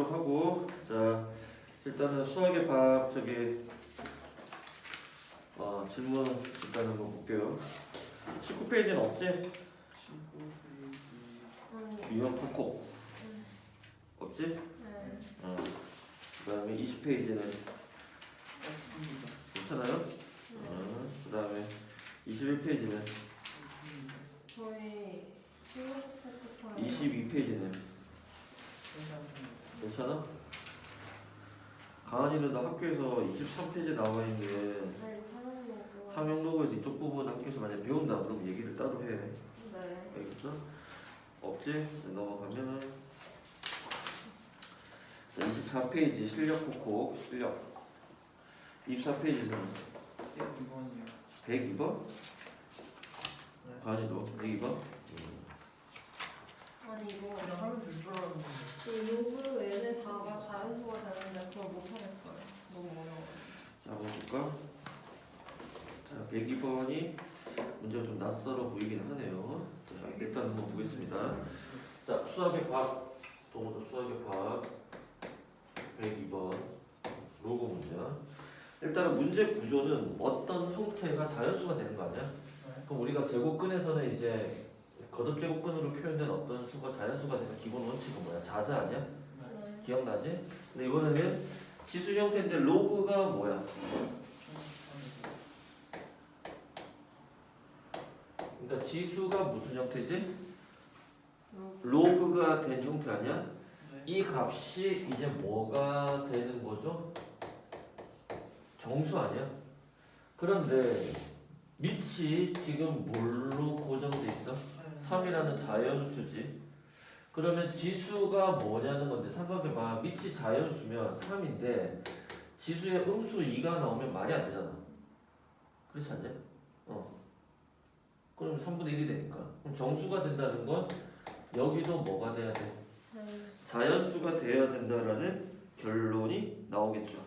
하도록 하고, 자 일단은 수학의 밥 질문 일단 한번 볼게요. 19페이지는 없지? 19페이지. 이번 코코 없지? 네. 그 다음에 20페이지는 없습니다. 괜찮아요? 그 다음에 21페이지는 없습니다. 저희 16회부터 22페이지는 괜찮습니다. 괜찮아? 가은이는 나 학교에서 23페이지 나와 있는 네, 사랑하고. 삼형로그에서 이쪽 부분 학교에서 만약 배운다 그러면 얘기를 따로 해. 네. 알겠어? 없지? 넘어가면은 24페이지 실력 코코 실력 24페이지는 102번이요. 102번? 네. 가은이도 102번? 아니 이거 그냥 하면 될 줄 알았는데. 그 로그 n의 4가 자연수가 되는데 그걸 못하겠어요. 너무 어려워요. 자 한번 볼까? 자 102번이 문제가 좀 낯설어 보이긴 하네요. 자 일단 한번 보겠습니다. 자 수학의 밥 동호도 수학의 밥 102번 로고 문제야. 일단은 문제 구조는 어떤 형태가 자연수가 되는 거 아니야? 네. 그럼 우리가 제곱근에서는 이제 거듭제곱근으로 표현된 어떤 수가 자연수가 되는 기본 원칙은 뭐야? 자자 아니야? 네. 기억나지? 근데 이번에는 지수 형태인데 로그가 뭐야? 그러니까 지수가 무슨 형태지? 로그가 된 형태 아니야? 네. 이 값이 이제 뭐가 되는 거죠? 정수 아니야? 그런데 밑이 지금 뭘로 고정돼 있어? 3이라는 자연수지. 그러면 지수가 뭐냐는 건데 생각해봐. 밑이 자연수면 3인데 지수에 음수 2가 나오면 말이 안 되잖아. 그렇지 않냐? 그럼 3분의 1이 되니까. 그럼 정수가 된다는 건 여기도 뭐가 돼야 돼? 자연수가 돼야 된다라는 결론이 나오겠죠.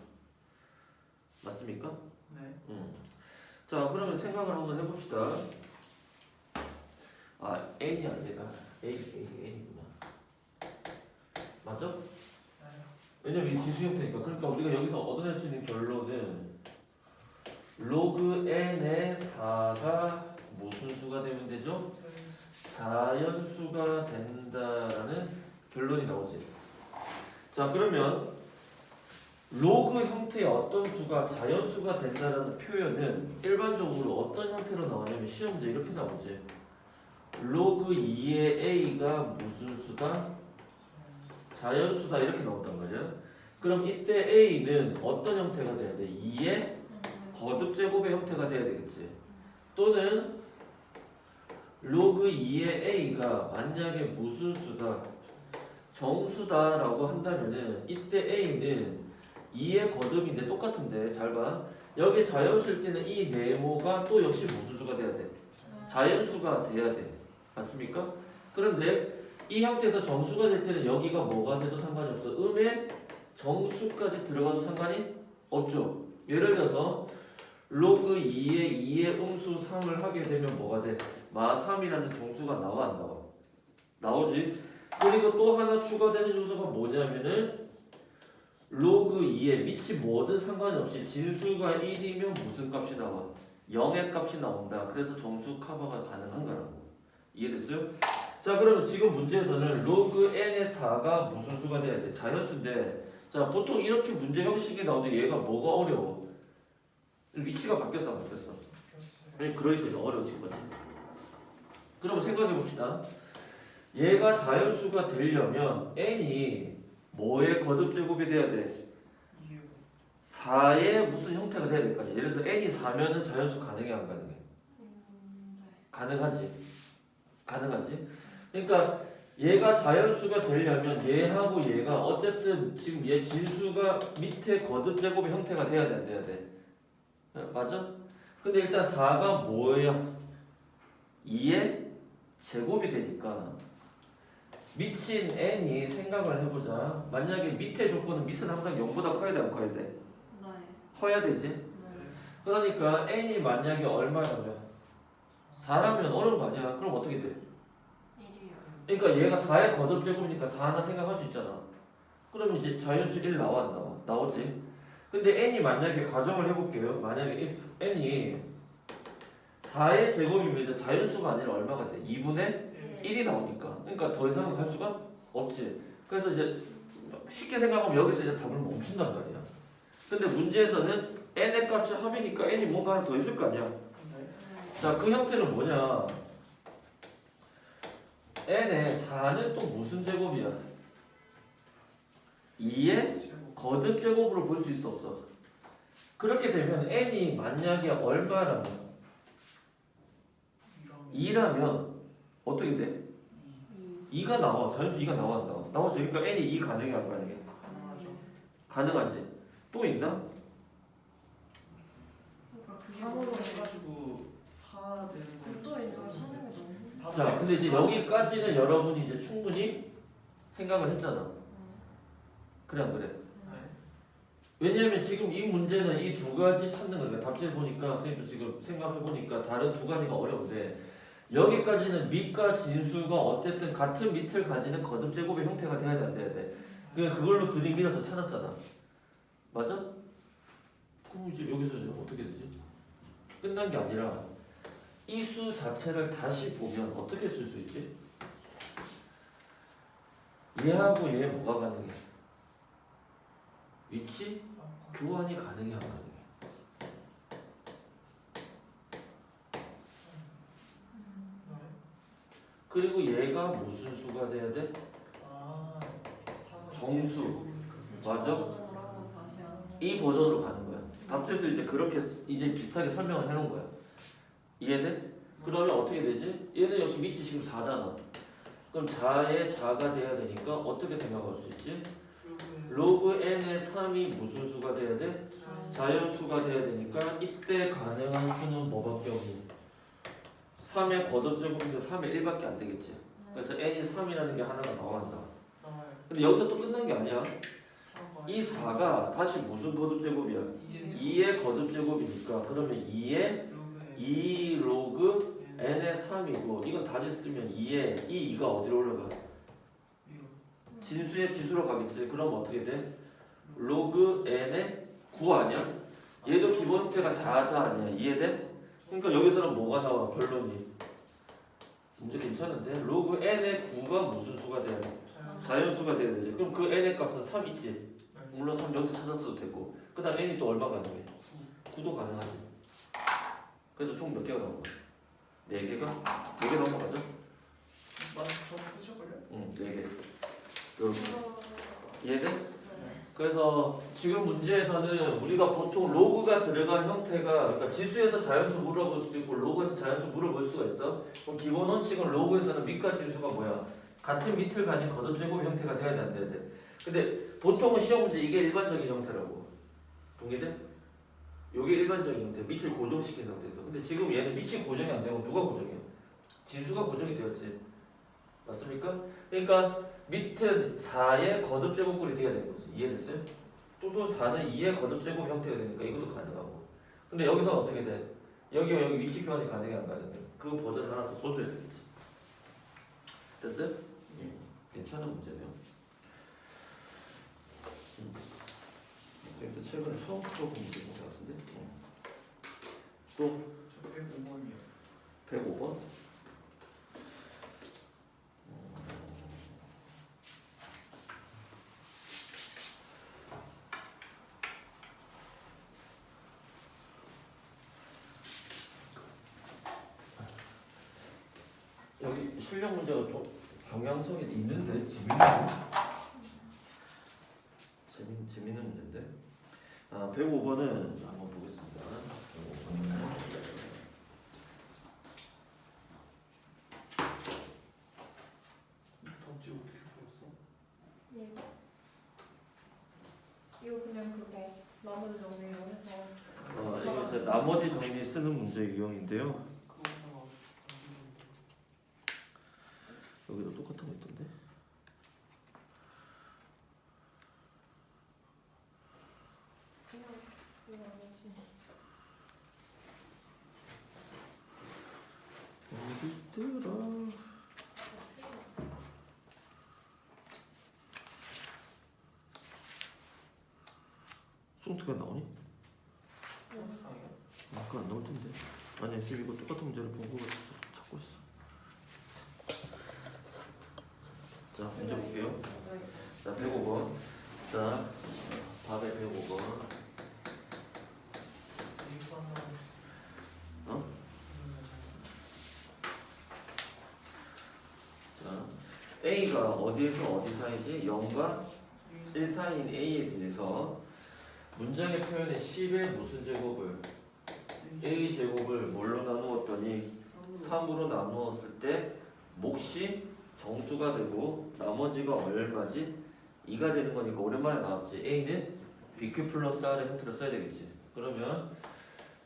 맞습니까? 네. 자 그러면 생각을 한번 해봅시다. n이 아니라 n이구나. 맞죠? 왜냐면 이게 지수 형태니까. 그러니까 우리가 여기서 얻어낼 수 있는 결론은 로그 n의 4가 무슨 수가 되면 되죠? 자연수가 된다라는 결론이 나오지. 자 그러면 로그 형태의 어떤 수가 자연수가 된다라는 표현은 일반적으로 어떤 형태로 나오냐면 시험 문제 이렇게 나오지. 로그 2의 a가 무슨 수다? 자연수다 이렇게 나온단 말이야. 그럼 이때 a는 어떤 형태가 돼야 돼? 2의 거듭제곱의 형태가 돼야 되겠지. 또는 로그 2의 a가 만약에 무슨 수다? 정수다라고 한다면은 이때 a는 2의 거듭인데 똑같은데 잘 봐. 여기 자연수일 때는 이 네모가 또 역시 무슨 수가 돼야 돼? 자연수가 돼야 돼. 맞습니까? 그런데 이 형태에서 정수가 될 때는 여기가 뭐가 돼도 상관이 없어. 음에 정수까지 들어가도 상관이 없죠. 예를 들어서 로그 2의 음수 3을 하게 되면 뭐가 돼? 마 3이라는 정수가 나와 안 나와? 나오지. 그리고 또 하나 추가되는 요소가 뭐냐면은 로그 2의 밑이 뭐든 상관이 없이 진수가 1이면 무슨 값이 나와? 0의 값이 나온다. 그래서 정수 커버가 가능한 거라고. 이해됐어요? 자 그러면 지금 문제에서는 로그 n의 4가 무슨 수가 돼야 돼? 자연수인데 자 보통 이렇게 문제 형식이 나오는데 얘가 뭐가 어려워? 위치가 바뀌었어 안 바뀌었어? 아니 그러니까 어려워진 거지. 그러면 생각해 봅시다. 얘가 자연수가 되려면 n이 뭐의 거듭제곱이 돼야 돼? 4의 무슨 형태가 돼야 될 거 아니야. 예를 들어서 n이 4면은 자연수 가능해 안 가능해? 가능하지. 가능하지. 그러니까 얘가 자연수가 되려면 얘하고 얘가 어쨌든 지금 얘 진수가 밑에 거듭제곱의 형태가 돼야 돼 안 돼야 돼? 맞아? 근데 일단 4가 뭐예요? 2의 제곱이 되니까 밑인 n이 생각을 해보자. 만약에 밑에 조건은 밑은 항상 0보다 커야 돼 안 커야 돼? 네. 커야 되지. 네. 그러니까 n이 만약에 얼마라면 4라면 어려운 거 아니야. 그럼 어떻게 돼? 1이요. 그러니까 얘가 4의 거듭제곱이니까 4 하나 생각할 수 있잖아. 그러면 이제 자연수 1 나와 안 나와? 나오지. 근데 n이 만약에 가정을 해볼게요. 만약에 if n이 4의 제곱이면 이제 자연수가 아니라 얼마가 돼? 2분의 1이 나오니까. 그러니까 더 이상은 갈 수가 없지. 그래서 이제 쉽게 생각하면 여기서 이제 답을 멈춘단 말이야. 근데 문제에서는 n의 값이 합이니까 n이 뭔가 하나 더 있을 거 아니야. 자, 그 형태는 뭐냐? n의 4는 또 무슨 제곱이야? 2의 거듭 제곱으로 볼 수 있어 없어? 그렇게 되면 n이 만약에 얼마라면 2라면 어떻게 돼? 2가 나와. 자연수 2가 나와 안 나와? 나오지. 그러니까 n이 2 가능해 안 가능해? 가능하지. 또 있나? 그러니까 그게 3으로 해가지고 4 되는 거. 또 있는 걸 찾는 게 너무 자, 근데 이제 여기까지는 여러분이 이제 충분히 생각을 했잖아. 그래 안 그래? 왜냐하면 지금 이 문제는 이 두 가지 찾는 거니까 답지를 보니까 선생님도 지금 생각해 보니까 다른 두 가지가 어려운데 여기까지는 밑과 진수가 어쨌든 같은 밑을 가지는 거듭 제곱의 형태가 돼야 돼 안 돼야 돼? 그러니까 그걸로 들이밀어서 찾았잖아. 맞아? 그럼 이제 여기서 이제 어떻게 되지? 끝난 게 아니라 이 수 자체를 다시 보면 어떻게 쓸 수 있지? 얘하고 얘 뭐가 가능해? 위치 교환이 가능해 안 가능해? 그리고 얘가 무슨 수가 돼야 돼? 정수. 맞아? 버전으로 다시 하는 거. 이 버전으로 가는 거야. 답지도 이제 그렇게 이제 비슷하게 설명을 해놓은 거야. 이해돼? 그러면 어떻게 되지? 얘는 역시 밑이 지금 4잖아. 그럼 자의 자가 돼야 되니까 어떻게 생각할 수 있지? 로그 n의 3이 무슨 수가 돼야 돼? 자연수가 돼야 되니까 이때 가능한 수는 뭐밖에 없니? 3의 거듭제곱인데 3의 1밖에 안 되겠지. 그래서 n이 3이라는 게 하나가 나와간다. 근데 여기서 또 끝난 게 아니야. 이 4가 다시 무슨 거듭제곱이야? 2의 거듭제곱이니까 그러면 2의 2 로그 n의 3이고 이건 다시 쓰면 2의 이 2가 어디로 올라가? 진수의 지수로 가겠지. 그럼 어떻게 돼? 로그 n의 9 아니야? 얘도 기본 형태가 자자 아니야? 이해돼? 그러니까 여기서는 뭐가 나와? 결론이 문제 괜찮은데? 로그 n의 9가 무슨 수가 돼야 돼? 자연수가 돼야 되지. 그럼 그 n의 값은 3 있지? 물론 3 여기서 찾았어도 되고 그 다음 n이 또 얼마 가능해? 9도 가능하지. 그래서 총 몇 개가 나온 거야? 4개가? 4개 나온 거 맞아? 응, 4개. 이렇게. 이해돼? 그래서 지금 문제에서는 우리가 보통 로그가 들어간 형태가 그러니까 지수에서 자연수 물어볼 수도 있고 로그에서 자연수 물어볼 수가 있어. 그럼 기본 원칙은 로그에서는 밑과 진수가 뭐야? 같은 밑을 가진 거듭제곱 형태가 돼야 돼 안 돼야 돼? 근데 보통은 시험 문제 이게 일반적인 형태라고. 동의돼? 이게 일반적인 형태. 밑을 고정시킨 상태에서. 근데 지금 얘는 밑이 고정이 안 되고 누가 고정이야? 진수가 고정이 되었지. 맞습니까? 그러니까 밑은 4의 거듭제곱꼴이 돼야 되는 거지. 이해됐어요? 또 4는 2의 거듭제곱 형태가 되니까 이것도 가능하고. 근데 여기서는 어떻게 돼? 여기와 여기 위치 교환이 가능해 안 가능해? 그 버전 하나 더 써줘야 되겠지. 됐어요? 괜찮은 문제네요. 선생님도 최근에 처음 풀어본 문제인 것 같은데. 또 105번. 여기 실력 문제가 좀 경향성이 있는데 재밌는 문제인데. 105번은 한번 보겠습니다. 105번은 예. 이거 그냥 그거 나머지 정리로 해서 이거 이제 나머지 정리 쓰는 문제 유형인데요. 여기도 똑같은 거 있던데. 그냥 이거 나머지 어디 있더라? 수동태가 나오니? 아까 안 나올 텐데. 아니 쌤 이거 똑같은 문제를 본 거 같아서 찾고 있어. 자 문제 볼게요. 자 105번. 자 답의 105번. 어? 자 A가 어디에서 어디 사이지? 0과 1 사이인 A에 대해서 문장의 표현에 10의 무슨 제곱을 A 제곱을 뭘로 나누었더니 3으로 나누었을 때 몫이 정수가 되고 나머지가 얼마지? 2가 되는 거니까 오랜만에 나왔지. A는 BQ 플러스 R의 형태로 써야 되겠지. 그러면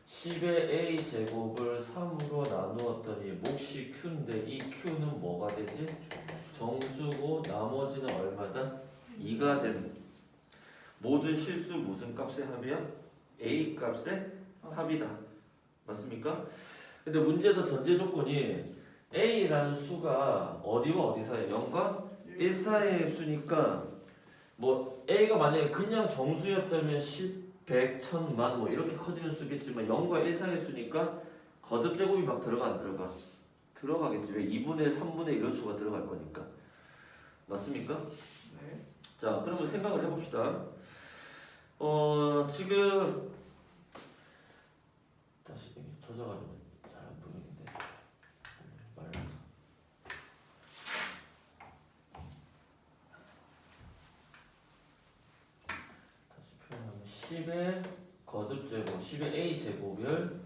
10의 A 제곱을 3으로 나누었더니 몫이 Q인데 이 Q는 뭐가 되지? 정수고 나머지는 얼마다? 2가 되는. 모든 실수 무슨 값의 합이야? A 값의 합이다. 맞습니까? 근데 문제에서 전제 조건이 A라는 수가 어디와 어디 사이에 0과 1 사이의 수니까 뭐 A가 만약에 그냥 정수였다면 10, 100, 1000만 뭐 이렇게 커지는 수겠지만 0과 1 사이의 수니까 거듭 제곱이 막 들어가 안 들어가? 들어가겠지. 왜? 2분의 3분의 이런 수가 들어갈 거니까. 맞습니까? 네. 자 그러면 생각을 해봅시다. 지금 다시 여기 젖어가지고 잘 안 보이는데 말라서 다시 표현하면 10의 거듭제곱 10의 A 제곱을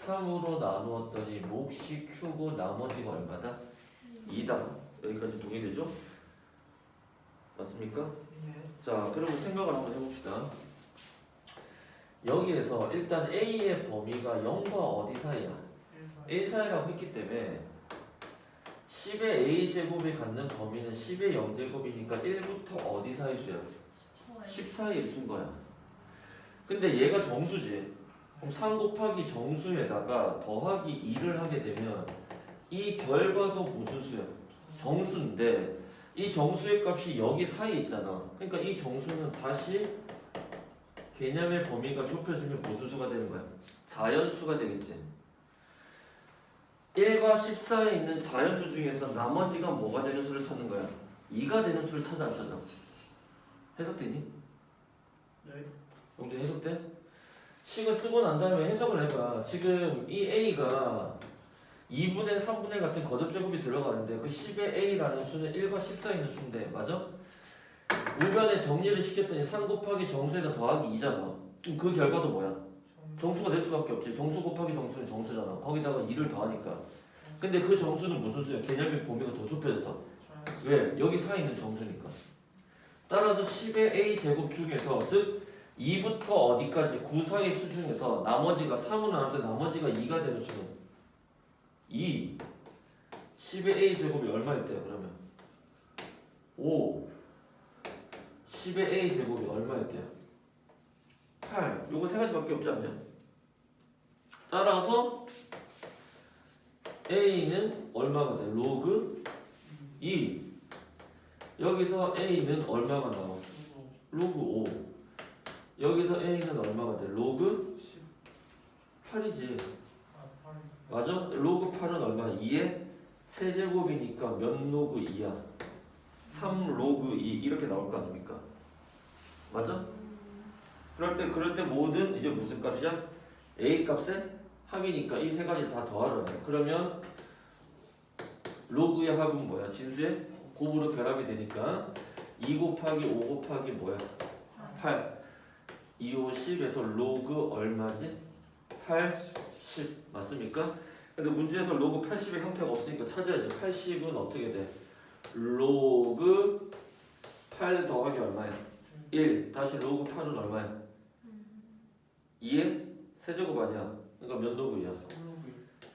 3으로 나누었더니 몫이 Q고 나머지가 얼마다? 2다. 여기까지 동의되죠? 맞습니까? 네. 자 그러면 생각을 한번 해봅시다. 여기에서 일단 A의 범위가 0과 어디 사이야? 1 사이라고 했기 때문에 10의 A 제곱이 갖는 범위는 10의 0 제곱이니까 1부터 어디 사이 수야? 10 사이에 수인 거야. 근데 얘가 정수지. 그럼 3 곱하기 정수에다가 더하기 2를 하게 되면 이 결과도 무슨 수야? 정수인데 이 정수의 값이 여기 사이에 있잖아. 그러니까 이 정수는 다시 개념의 범위가 좁혀지면 무슨 수가 되는 거야? 자연수가 되겠지. 1과 10 사이에 있는 자연수 중에서 나머지가 뭐가 되는 수를 찾는 거야? 2가 되는 수를 찾아 안 찾아? 해석되니? 네. 용재 해석돼? 식을 쓰고 난 다음에 해석을 해봐. 지금 이 A가 2분의 3분의 같은 거듭제곱이 들어가는데 그 10의 A라는 수는 1과 10 사이에 있는 수인데 맞아? 우변에 정리를 시켰더니 3 곱하기 정수에다 더하기 2잖아. 그 결과도 뭐야? 정수가 될 수밖에 없지. 정수 곱하기 정수는 정수잖아. 거기다가 2를 더하니까. 근데 그 정수는 무슨 수야? 개념의 범위가 더 좁혀져서. 왜? 여기 사이에 있는 정수니까. 따라서 10의 A 제곱 중에서 즉 2부터 어디까지 9 사이 수 중에서 나머지가 3으로 나눴을 때 나머지가 2가 되는 수는 2. 10의 A 제곱이 얼마일 때야 그러면? 5. 10의 A 제곱이 얼마일 때야? 8. 요거 세 가지밖에 없지 않냐? 따라서 A는 얼마가 돼? 로그 2. 여기서 A는 얼마가 나와? 로그 5. 여기서 A는 얼마가 돼? 로그 8이지. 맞아? 로그 8은 얼마야? 2의 세제곱이니까 몇 로그 2야? 3 로그 2 이렇게 나올 거 아닙니까? 맞아? 그럴 때 모든 이제 무슨 값이야? A 값의 합이니까 이 세 가지를 다 더하라네. 그러면 로그의 합은 뭐야? 진수의 곱으로 결합이 되니까 2 곱하기 5 곱하기 뭐야? 8. 2, 5, 10에서 로그 얼마지? 80 맞습니까? 근데 문제에서 로그 80의 형태가 없으니까 찾아야지. 80은 어떻게 돼? 로그 8 더하기 얼마야? 1. 다시 로그 8은 얼마야? 2의 세제곱 아니야? 그러니까 몇 로그야?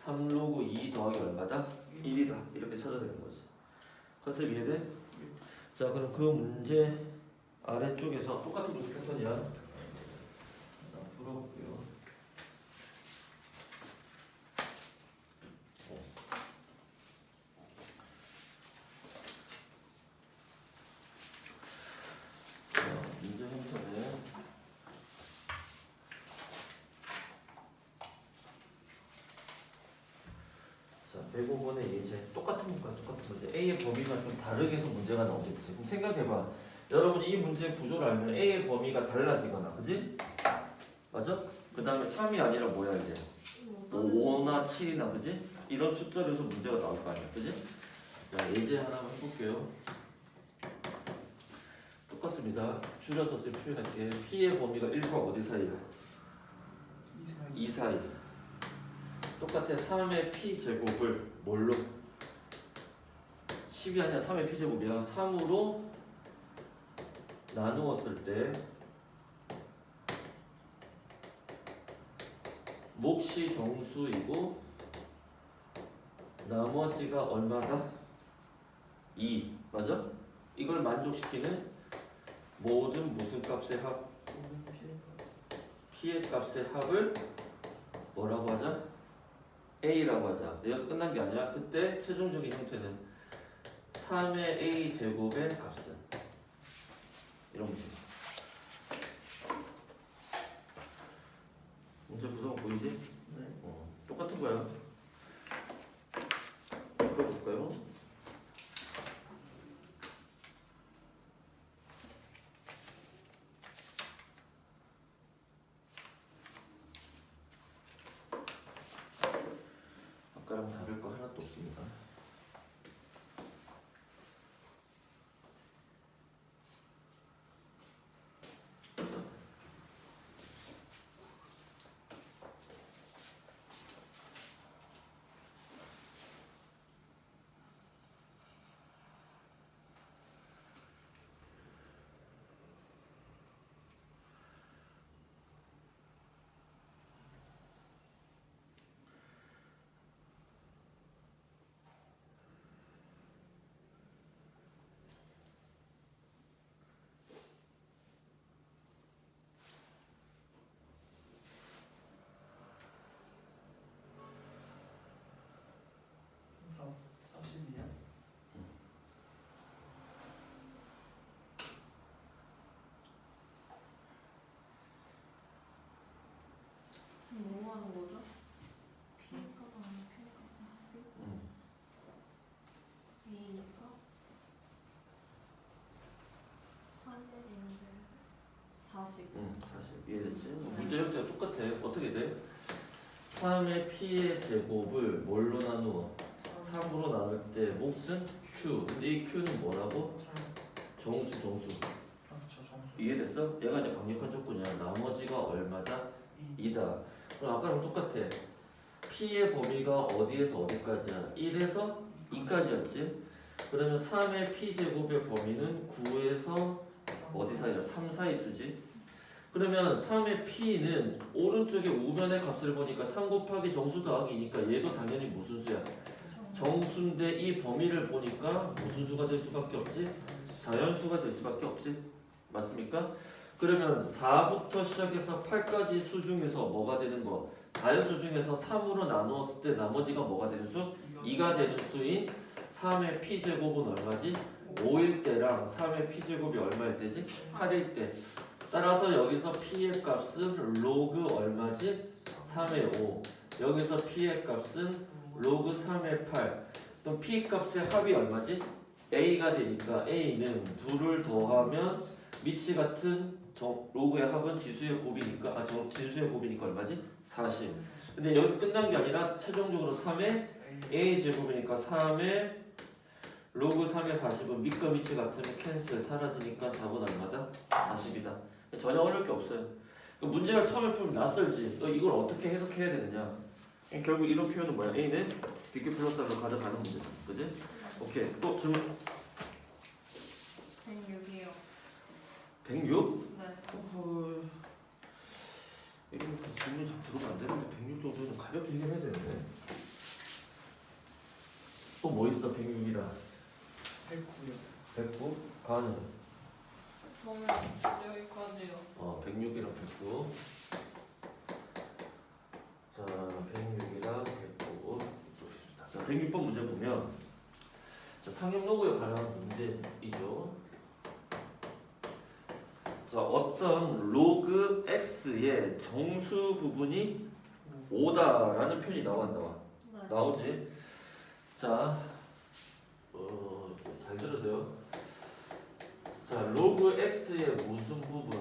3 로그 2 더하기 얼마다? 1이다. 이렇게 찾아내는 거지. 컨셉 이해돼? 자 그럼 그 문제 아래쪽에서 똑같은 문제 패턴이야. 자 풀어볼게요. 자 문제 패턴에 105번의 예제 똑같은 문제야. 똑같은 문제. A의 범위가 좀 다르게 해서 문제가 나오겠지. 그럼 생각해봐. 여러분 이 문제 구조를 알면 A의 범위가 달라지거나, 그지? 맞아? 그 다음에 3이 아니라 뭐야 이제? 5나 7이나, 그지? 이런 숫자로서 문제가 나올 거 아니야, 그지? 자, 예제 하나만 해볼게요. 똑같습니다. 줄여서 표현할게. P의 범위가 1과 어디 사이야? 2 사이. 똑같아. 3의 P 제곱을 뭘로? 10이 아니라 3의 P 제곱이야. 3으로 나누었을 때 몫이 정수이고 나머지가 얼마다? 2. 맞아? 이걸 만족시키는 모든 무슨 값의 합? P의 값의 합을 뭐라고 하자? A라고 하자. 여기서 끝난 게 아니야. 그때 최종적인 형태는 3의 A 제곱의 값은 이런 문제. 문제 구성 보이지? 네. 똑같은 거야. 풀어볼까요? 아까랑 다를 거 하나도 없습니다. 다 40이야? 뭐 하는 거죠? P값 아니면 P값 합이? A니까 3일인데 40. 40. 이해됐지? 문제 형태가 똑같아. 어떻게 돼? 3의 P의 제곱을 뭘로 나누어? 3으로 나눌 때 몫은 Q. 근데 이 Q는 뭐라고? 정수. 저 정수. 이해됐어? 얘가 이제 강력한 조건이야. 나머지가 얼마다? 2다. 그럼 아까랑 똑같아. P의 범위가 어디에서 어디까지야? 1에서 2까지였지? 그러면 3의 P제곱의 범위는 9에서 어디 사이야? 3 사이 수지? 그러면 3의 P는 오른쪽에 우변의 값을 보니까 3 곱하기 정수 더하기니까 얘도 당연히 무슨 수야? 정수인데 이 범위를 보니까 무슨 수가 될 수밖에 없지? 자연수가 될 수밖에 없지? 맞습니까? 그러면 4부터 시작해서 8까지 수 중에서 뭐가 되는 거? 자연수 중에서 3으로 나누었을 때 나머지가 뭐가 되는 수? 2가 되는 수인 3의 P제곱은 얼마지? 5일 때랑 3의 P제곱이 얼마일 때지? 8일 때. 따라서 여기서 P의 값은 로그 얼마지? 3의 5. 여기서 P의 값은 로그 3의 8. 그럼 P 값의 합이 얼마지? A가 되니까 A는 2를 더하면 미치 같은 로그의 합은 지수의 곱이니까 지수의 곱이니까 얼마지? 40. 근데 여기서 끝난 게 아니라 최종적으로 3의 A 제곱이니까 3의 로그 3의 40은 밑과 밑이 같으면 캔슬 사라지니까 답은 얼마다? 40이다. 전혀 어려울 게 없어요. 문제를 처음에 풀면 낯설지. 너 이걸 어떻게 해석해야 되느냐? 결국 이런 표현은 뭐야? A는 BQ 플러스 R로 가져가는 문제다. 그지? 오케이. 또 질문. 106이요. 106? 네. 이거 질문이 잘 들어오면 안 되는데 106 정도는 가볍게 해결해야 되는데. 또 뭐 있어? 106이라. 109요. 109? 가는. 저는 여기까지요. 106이랑 109. 자, 106이랑 109. 좋습니다. 자, 106번 문제 보면 자, 상형 로그에 관한 문제이죠. 자, 어떤 로그 x의 정수 부분이 5다라는 표현이 나와. 네. 나오지. 자, 잘 들으세요. 자, 로그 x의 무슨 부분?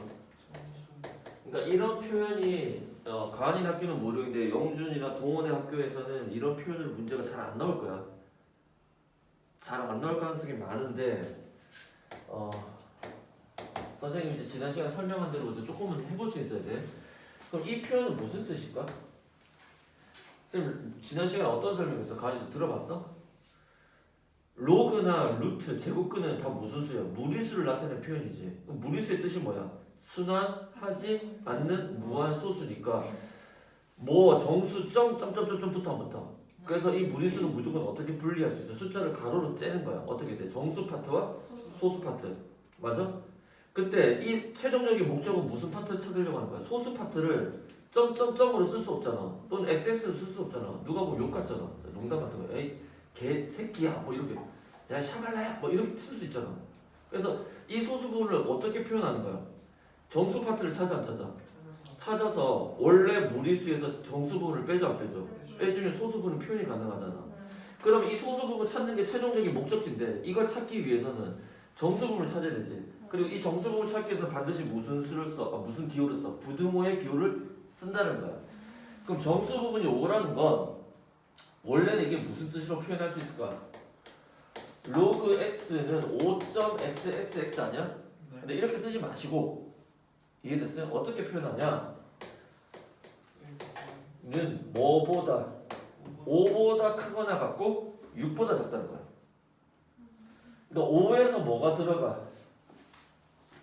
그러니까 이런 표현이 가은이 학교는 모르는데 영준이나 동원의 학교에서는 이런 표현을 문제가 잘 안 나올 거야. 잘 안 나올 가능성이 많은데 선생님이 이제 지난 시간에 설명한 대로 조금은 해볼 수 있어야 돼. 그럼 이 표현은 무슨 뜻일까? 선생님 지난 시간에 어떤 설명했어? 가은이도 들어봤어? 로그나 루트, 제곱근은 다 무슨 수야? 무리수를 나타내는 표현이지. 그럼 무리수의 뜻이 뭐야? 순환하지 않는 무한 소수니까 뭐 정수 점점점점부터 안 붙어. 그래서 이 무리수는 무조건 어떻게 분리할 수 있어? 숫자를 가로로 째는 거야. 어떻게 돼? 정수 파트와 소수 파트. 맞아? 그때 이 최종적인 목적은 무슨 파트를 찾으려고 하는 거야? 소수 파트를 점점점으로 쓸 수 없잖아. 또는 XX로 쓸 수 없잖아. 누가 보면 욕 같잖아. 농담 같은 거. 에이 개 새끼야 뭐 이렇게 야 샤발라야 뭐 이렇게 쓸 수 있잖아. 그래서 이 소수 부분을 어떻게 표현하는 거야? 정수 파트를 찾아 안 찾아? 찾아서 원래 무리수에서 정수 부분을 빼줘 안 빼줘? 빼주면 소수 부분 표현이 가능하잖아. 그럼 이 소수 부분 찾는 게 최종적인 목적지인데 이걸 찾기 위해서는 정수 부분을 찾아야 되지. 그리고 이 정수 부분 찾기 위해서 반드시 무슨 수를 써? 무슨 기호를 써? 부등호의 기호를 쓴다는 거야. 그럼 정수 부분이 5라는 건 원래는 이게 무슨 뜻으로 표현할 수 있을까? 로그 x는 5.xxx 아니야? 근데 이렇게 쓰지 마시고 이해됐어요? 어떻게 표현하냐? 는 뭐보다 5보다 크거나 같고 6보다 작다는 거야. 그러니까 5에서 뭐가 들어가?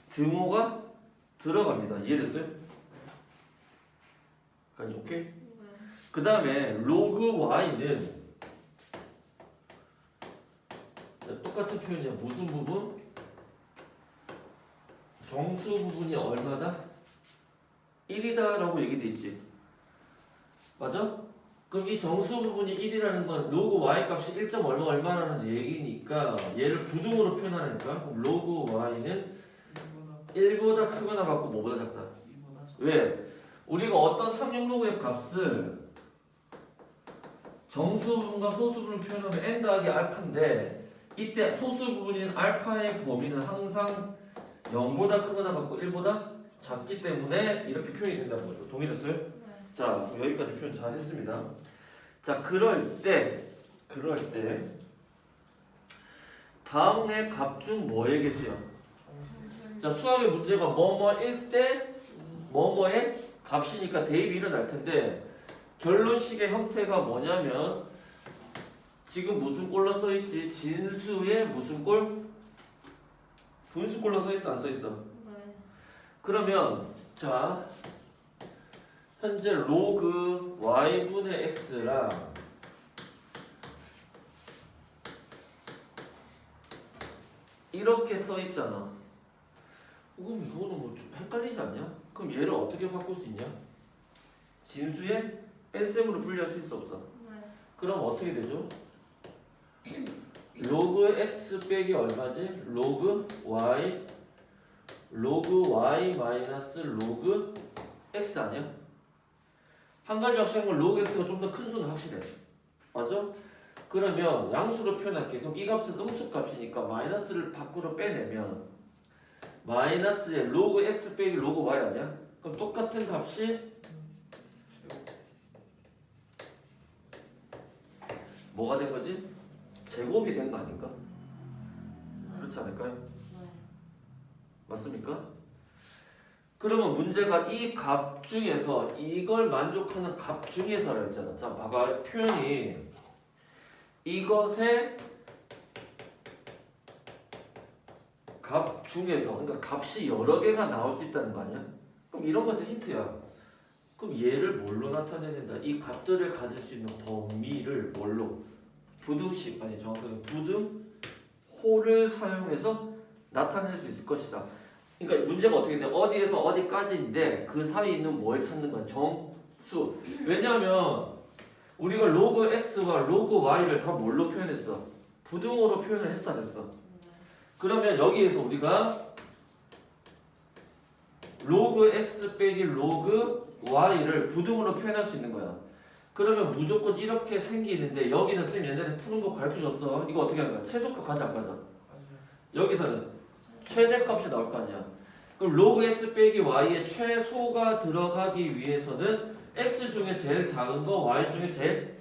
등호가 들어갑니다. 이해됐어요? 아니 오케이? 그 다음에 로그 y는 똑같은 표현이야. 무슨 부분? 정수 부분이 얼마다? 1이다 라고 얘기돼 있지. 맞아? 그럼 이 정수 부분이 1이라는 건 로그 y 값이 1. 얼마라는 얘기니까 얘를 부등호로 표현하니까 그럼 로그 y는 1보다 크거나 같고 뭐보다 작다? 왜? 우리가 어떤 삼형로그의 값을 정수 부분과 소수 부분을 표현하면 n 더하기 알파인데 이때 소수 부분인 알파의 범위는 항상 0보다 크거나 같고 1보다 작기 때문에 이렇게 표현이 된다는 거죠. 동의됐어요? 네. 자, 여기까지 표현 잘 했습니다. 자, 그럴 때 다음의 값 중 뭐의 개수야? 자, 수학의 문제가 뭐뭐일 때 뭐뭐의 값이니까 대입이 일어날 텐데 결론식의 형태가 뭐냐면 지금 무슨 꼴로 써 있지? 진수의 무슨 꼴? 분수 꼴로 써 있어 안 써 있어? 네. 그러면 자 현재 로그 y분의 x랑 이렇게 써 있잖아. 그럼 이거는 뭐 좀 헷갈리지 않냐? 그럼 얘를 어떻게 바꿀 수 있냐? 진수의 뺀셈으로 분리할 수 있어 없어? 네. 그럼 어떻게 되죠? 로그 x 빼기 얼마지? 로그 y 마이너스 로그 x 아니야? 한 가지 확실한 건 로그 x가 좀 더 큰 수는 확실해. 맞아? 그러면 양수로 표현할게. 그럼 이 값은 음수 값이니까 마이너스를 밖으로 빼내면 마이너스의 로그 x 빼기 로그 y 아니야? 그럼 똑같은 값이 뭐가 된 거지? 제곱이 된 거 아닌가? 그렇지 않을까요? 네. 맞습니까? 그러면 문제가 이 값 중에서 이걸 만족하는 값 중에서라 했잖아. 자, 봐봐. 표현이 이것의 값 중에서 그러니까 값이 여러 개가 나올 수 있다는 거 아니야? 그럼 이런 것은 힌트야. 그럼 얘를 뭘로 나타내야 된다? 이 값들을 가질 수 있는 범위를 뭘로? 부등식 아니 정확하게 부등호를 사용해서 나타낼 수 있을 것이다. 그러니까 문제가 어떻게 돼? 어디에서 어디까지인데 그 사이에 있는 뭘 찾는 거야? 정수. 왜냐하면 우리가 로그 x와 로그 y를 다 뭘로 표현했어? 부등호로 표현을 했어 안 했어? 그러면 여기에서 우리가 로그 x 빼기 로그 y를 부등호로 표현할 수 있는 거야. 그러면 무조건 이렇게 생기는데 여기는 선생님 옛날에 푸는 거 가르쳐줬어. 이거 어떻게 하는 거야? 최소값 가자 안 가자? 여기서는 최대값이 나올 거 아니야. 그럼 로그 x 빼기 y의 최소가 들어가기 위해서는 x 중에 제일 작은 거, y 중에 제일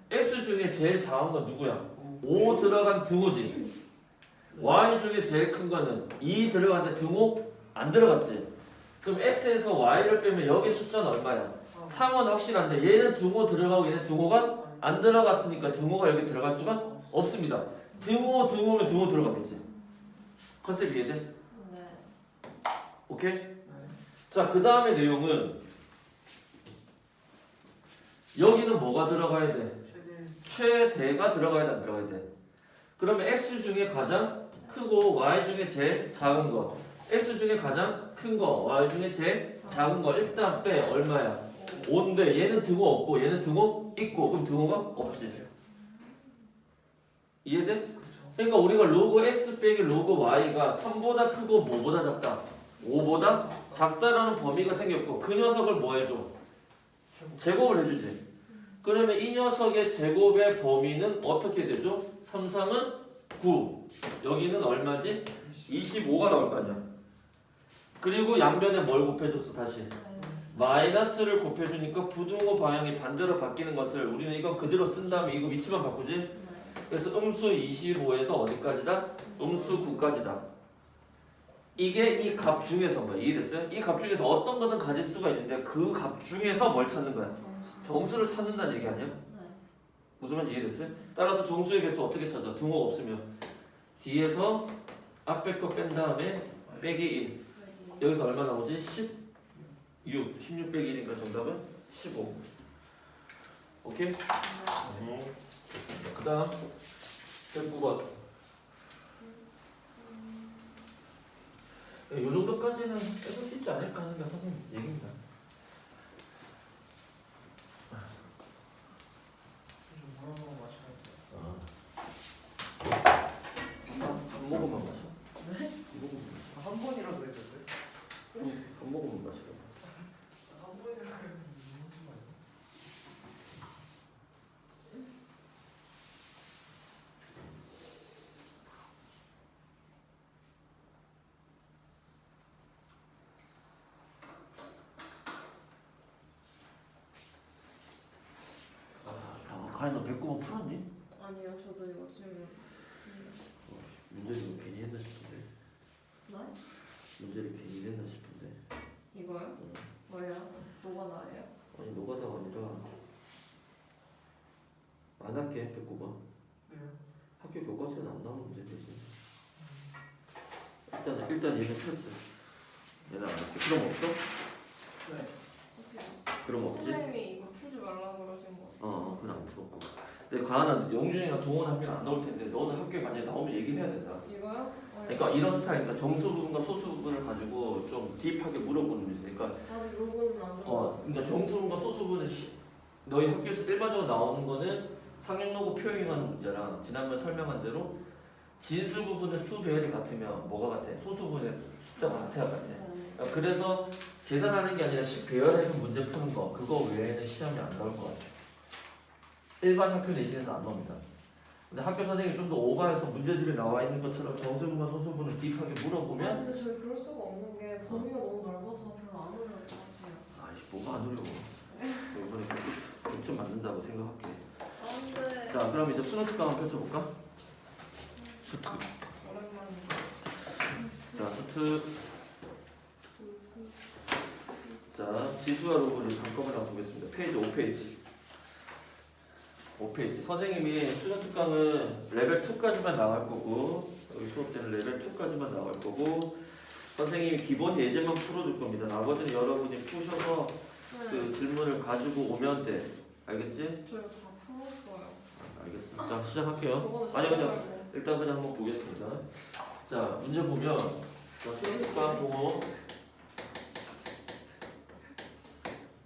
x 중에 제일 작은 건 누구야? 5 들어간 등호지. y 중에 제일 큰 거는 2 들어갔는데 등호 안 들어갔지. 그럼 x에서 y를 빼면 여기 숫자는 얼마야? 3은 확실한데 얘는 등호 들어가고 얘는 등호가 안 들어갔으니까 등호가 여기 들어갈 수가 없습니다. 등호면 등호 들어가겠지. 컨셉 이해돼? 네. 오케이? 자, 그 다음에 내용은 여기는 뭐가 들어가야 돼? 최대가 들어가야 돼, 안 들어가야 돼? 그러면 x 중에 가장 크고 y 중에 제일 작은 거, x 중에 가장 큰 거, y 중에 제일 작은 거 일단 빼. 얼마야? 5인데 얘는 등호 없고 얘는 등호 있고 그럼 등호가 없지. 이해돼? 그러니까 우리가 로그 x 빼기 로그 y가 3보다 크고 뭐보다 작다? 5보다 작다라는 범위가 생겼고 그 녀석을 뭐 해줘? 제곱을 해주지. 그러면 이 녀석의 제곱의 범위는 어떻게 되죠? 3, 3은 9. 여기는 얼마지? 25가 나올 거 아니야. 그리고 양변에 뭘 곱해줬어 다시? 마이너스를 곱해주니까 부등호 방향이 반대로 바뀌는 것을 우리는 이건 그대로 쓴 다음에 이거 위치만 바꾸지? 그래서 음수 25에서 어디까지다? 음수 9까지다. 이게 이 값 중에서 뭐 이해됐어요? 이 값 중에서 어떤 거는 가질 수가 있는데 그 값 중에서 뭘 찾는 거야? 정수를 찾는다는 얘기 아니야? 무슨 말인지 이해됐어요? 따라서 정수의 개수 어떻게 찾아? 등호가 없으면 뒤에서 앞에 거 뺀 다음에 빼기 1. 여기서 얼마 나오지? 16 빼기 1이니까 정답은 15. 오케이? 그 다음 109번. 이 정도까지는 해볼 수 있지 않을까 하는 게 선생님 얘기입니다. 한 모금만 마셔. 네? 한 모금만 마셔. 한 번이라도 했는데? 한 모금만 마셔. 한 번이라도 했는데 무슨 말이야? 가인 너 109번 풀었니? 아니요, 저도 이거 질문. 문제를 이거 괜히 했나 싶은데. 네? 문제를 괜히 했나 싶은데. 이거요? 뭐예요? 뭐가 나예요? 아니 노가다가 아니라 안 할게 109번. 네. 학교 교과서에는 안 나오는 문제 되지. 일단 얘는 패스. 얘는 안 할게. 그럼 없어? 네. 그럼 없지? 선생님이 이거 풀지 말라고 그러신 거. 그냥 안 풀었고. 근데 가은은 영준이랑 동원 학교는 안 나올 텐데 너는 학교에 만약에 나오면 얘기해야 된다. 이거요? 그러니까 이런 스타일이니까 정수 부분과 소수 부분을 가지고 좀 딥하게 물어보는 문제. 그러니까 아직 로고는 안 들어. 그러니까 정수 부분과 소수 부분은 너희 학교에서 일반적으로 나오는 거는 상용로고 표현하는 문제랑 지난번 설명한 대로 진수 부분의 수 배열이 같으면 뭐가 같아? 소수 부분의 숫자가 같아야 같아. 그러니까 그래서 계산하는 게 아니라 식 배열해서 문제 푸는 거 그거 외에는 시험이 안 나올 것 같아. 일반 학교 내신에서 안 나옵니다. 근데 학교 선생님이 좀 더 오버해서 문제집에 나와 있는 것처럼 정수분과 소수분을 딥하게 물어보면 아니, 근데 저희 그럴 수가 없는 게 범위가 너무 넓어서 별로 안 어려울 것 같아요. 아이씨 뭐가 안 어려워. 이번에 100점 맞는다고 생각할게. 안 돼. 자 그럼 이제 수능 특강 한번 펼쳐볼까? 수트. 오랜만이다. 자 수트. 자 지수와 로그를 한꺼번에 한번 보겠습니다. 페이지 5페이지. 5페이지. 선생님이 수능 특강은 레벨 2까지만 나갈 거고 여기 수업 때는 레벨 2까지만 나갈 거고 선생님이 기본 예제만 풀어줄 겁니다. 나머지는 여러분이 푸셔서 그 질문을 가지고 오면 돼. 알겠지? 저 이거 다 풀었어요. 알겠습니다. 자 시작할게요. 저거는 아니 그냥 잘하고. 일단 그냥 한번 보겠습니다. 자 문제 보면 자, 수능 특강 동호.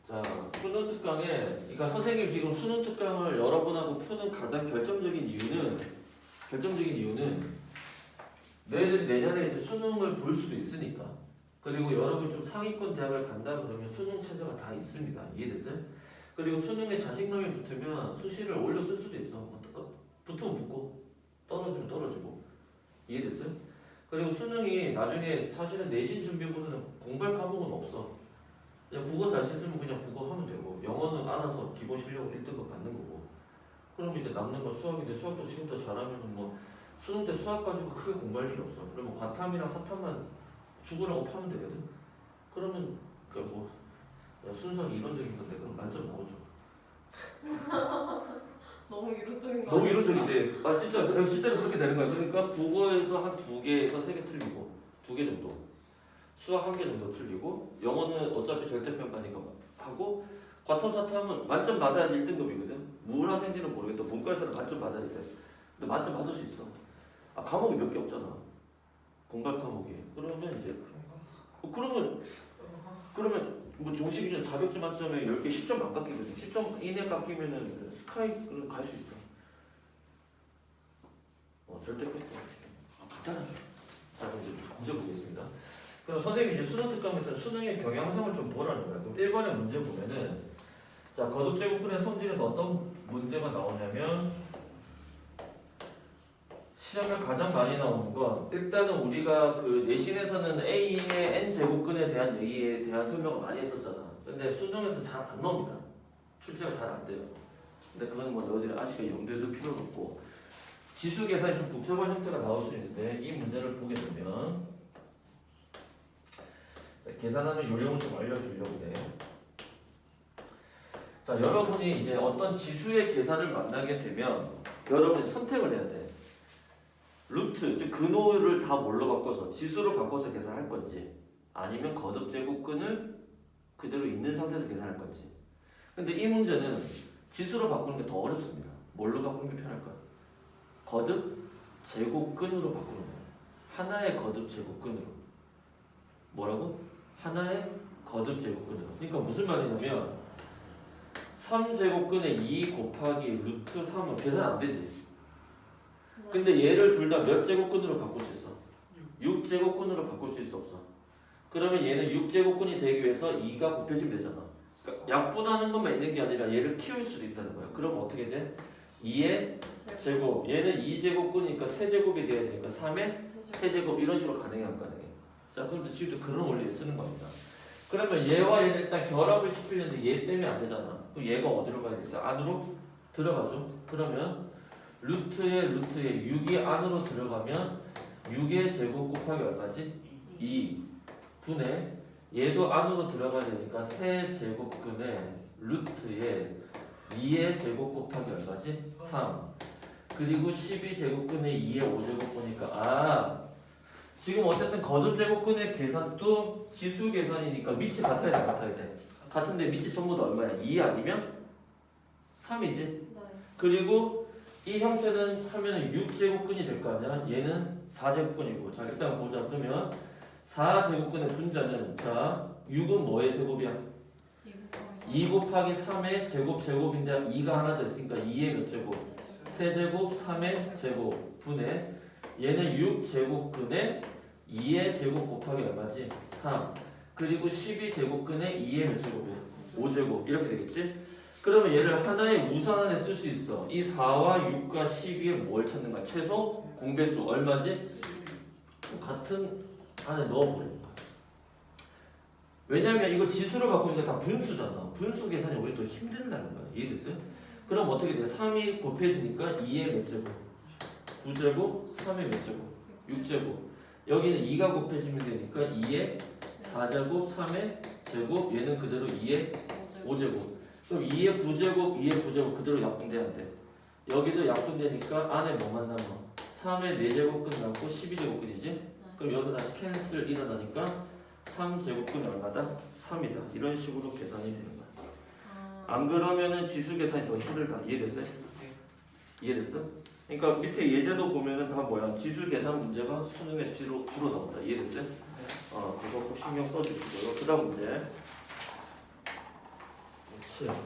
자 수능 특강에 그러니까 선생님 지금 수능 특강을 여러분하고 푸는 가장 결정적인 이유는 너희들이 내년에 이제 수능을 볼 수도 있으니까 그리고 여러분이 좀 상위권 대학을 간다 그러면 수능 체제가 다 있습니다. 이해됐어요? 그리고 수능에 자신감이 붙으면 수시를 올려 쓸 수도 있어. 붙으면 붙고 떨어지면 떨어지고. 이해됐어요? 그리고 수능이 나중에 사실은 내신 준비보다는 공부할 과목은 없어. 그냥 국어 자신 쓰면 그냥 국어 하면 되고 영어는 알아서 기본 실력으로 1등급 받는 거고. 그럼 이제 남는 건 수학인데 수학도 지금부터 잘하면 뭐 수능 때 수학 가지고 크게 공부할 일이 없어. 그러면 과탐이랑 사탐만 죽으라고 파면 되거든. 그러면 뭐 순수하게 이론적인 건데 그럼 만점 나오죠. 너무 이론적인 거 너무 아니야? 이론적인데 진짜 실제로 그렇게 되는 거야. 그러니까 국어에서 한 2개에서 3개 틀리고 2개 정도, 수학 1개 정도 틀리고, 영어는 어차피 절대평가니까 하고, 과탐 사탐은 만점 받아야지 1등급이거든. 문화생지는 모르겠다. 문과에서는 만점 받아야 돼. 근데 만점 받을 수 있어. 과목이 몇 개 없잖아. 공부할 과목이. 그러면 이제 그러면 뭐 종식 기준 400점 만점에 10개 10점 안 깎이거든. 10점 이내 깎이면은 스카이는 갈 수 있어. 절대평가. 간단하죠. 자, 이제 문제 보겠습니다. 그럼 선생님이 이제 수능 특강에서 수능의 경향성을 좀 보라는 거야. 그럼 1번의 문제 보면은, 자, 거듭제곱근의 성질에서 어떤 문제가 나오냐면, 시험에 가장 많이 나오는 건, 일단은 우리가 그 내신에서는 A의 n제곱근에 대한 얘기에 대한 설명을 많이 했었잖아. 근데 수능에서는 잘 안 나옵니다. 출제가 잘 안 돼요. 근데 그건 뭐 너희들이 아시게 염두에 둘 필요는 없고, 지수 계산이 좀 복잡한 형태가 나올 수 있는데, 이 문제를 보게 되면, 계산하는 요령을 좀 알려주려고 해요. 자, 여러분이 이제 어떤 지수의 계산을 만나게 되면 여러분이 선택을 해야 돼. 루트, 즉 근호를 다 뭘로 바꿔서 지수로 바꿔서 계산할 건지, 아니면 거듭제곱근을 그대로 있는 상태에서 계산할 건지. 근데 이 문제는 지수로 바꾸는 게 더 어렵습니다. 뭘로 바꾸는 게 편할까요? 거듭제곱근으로 바꾸는 거예요. 하나의 거듭제곱근으로. 뭐라고? 하나의 거듭제곱근으로. 그러니까 무슨 말이냐면 3제곱근의 2 곱하기 루트 3은 계산 안 되지. 근데 얘를 둘 다 몇 제곱근으로 바꿀 수 있어? 6제곱근으로 바꿀 수 있어 없어? 그러면 얘는 6제곱근이 되기 위해서 2가 곱해지면 되잖아. 그러니까 약분하는 것만 있는 게 아니라 얘를 키울 수도 있다는 거야. 그럼 어떻게 돼? 2의 제곱. 얘는 2제곱근이니까 3제곱이 돼야 되니까 3의 세제곱 이런 식으로 가능해 안 가능해? 자, 그래서 지금도 그런 원리를 쓰는 겁니다. 그러면 얘와 얘는 일단 결합을 시키려는데 얘 때문에 안 되잖아. 그럼 얘가 어디로 가야 돼? 일단 안으로 들어가죠. 그러면 루트에 6이 안으로 들어가면 6의 제곱 곱하기 얼마지? 2 분의 얘도 안으로 들어가야 되니까 세제곱근의 루트에 2의 제곱 곱하기 얼마지? 3 그리고 12제곱근의 2의 5제곱 보니까 지금 어쨌든 거듭제곱근의 계산도 지수 계산이니까 밑이 같아야 돼, 같아야 돼. 같은데 밑이 전부 다 얼마야? 2 아니면 3이지. 네. 그리고 이 형태는 하면은 6제곱근이 될 거 아니야? 얘는 4제곱근이고. 자, 일단 보자. 그러면 4제곱근의 분자는, 자, 6은 뭐의 제곱이야? 2 곱하기 3의 제곱인데 2가 하나 더 있으니까 2의 몇 제곱? 세제곱 3의 제곱 분의 얘는 6제곱근의 2의 제곱 곱하기 얼마지? 3 그리고 12제곱근의 2의 몇 제곱이야? 5제곱 이렇게 되겠지? 그러면 얘를 하나의 우산 안에 쓸 수 있어. 이 4와 6과 12에 뭘 찾는가? 최소 공배수 얼마지? 같은 안에 넣어버리는 거야. 왜냐면 이거 지수로 바꾸니까 다 분수잖아. 분수 계산이 오히려 더 힘들다는 거야. 이해됐어요? 그럼 어떻게 돼? 3이 곱해지니까 2의 몇 제곱? 9제곱, 3의 몇 제곱? 6제곱. 여기는 2가 곱해지면 되니까 2의 4제곱, 3의 제곱, 얘는 그대로 2의 5제곱. 그럼 2의 9제곱, 2의 9제곱 그대로 약분돼야 돼. 여기도 약분되니까 안에 뭐만 남아? 3의 4제곱근 남고 12제곱근이지? 그럼 여기서 다시 캔슬 일어나니까 3제곱근이 얼마다? 3이다. 이런 식으로 계산이 되는 거야. 안 그러면은 지수 계산이 더 힘들다. 이해됐어요? 이해됐어? 그러니까 밑에 예제도 보면은 다 뭐야? 지수 계산 문제가 수능에 주로 나온다. 이해됐어요? 그거 꼭 신경 써주시고요. 그 다음 문제. 그렇지.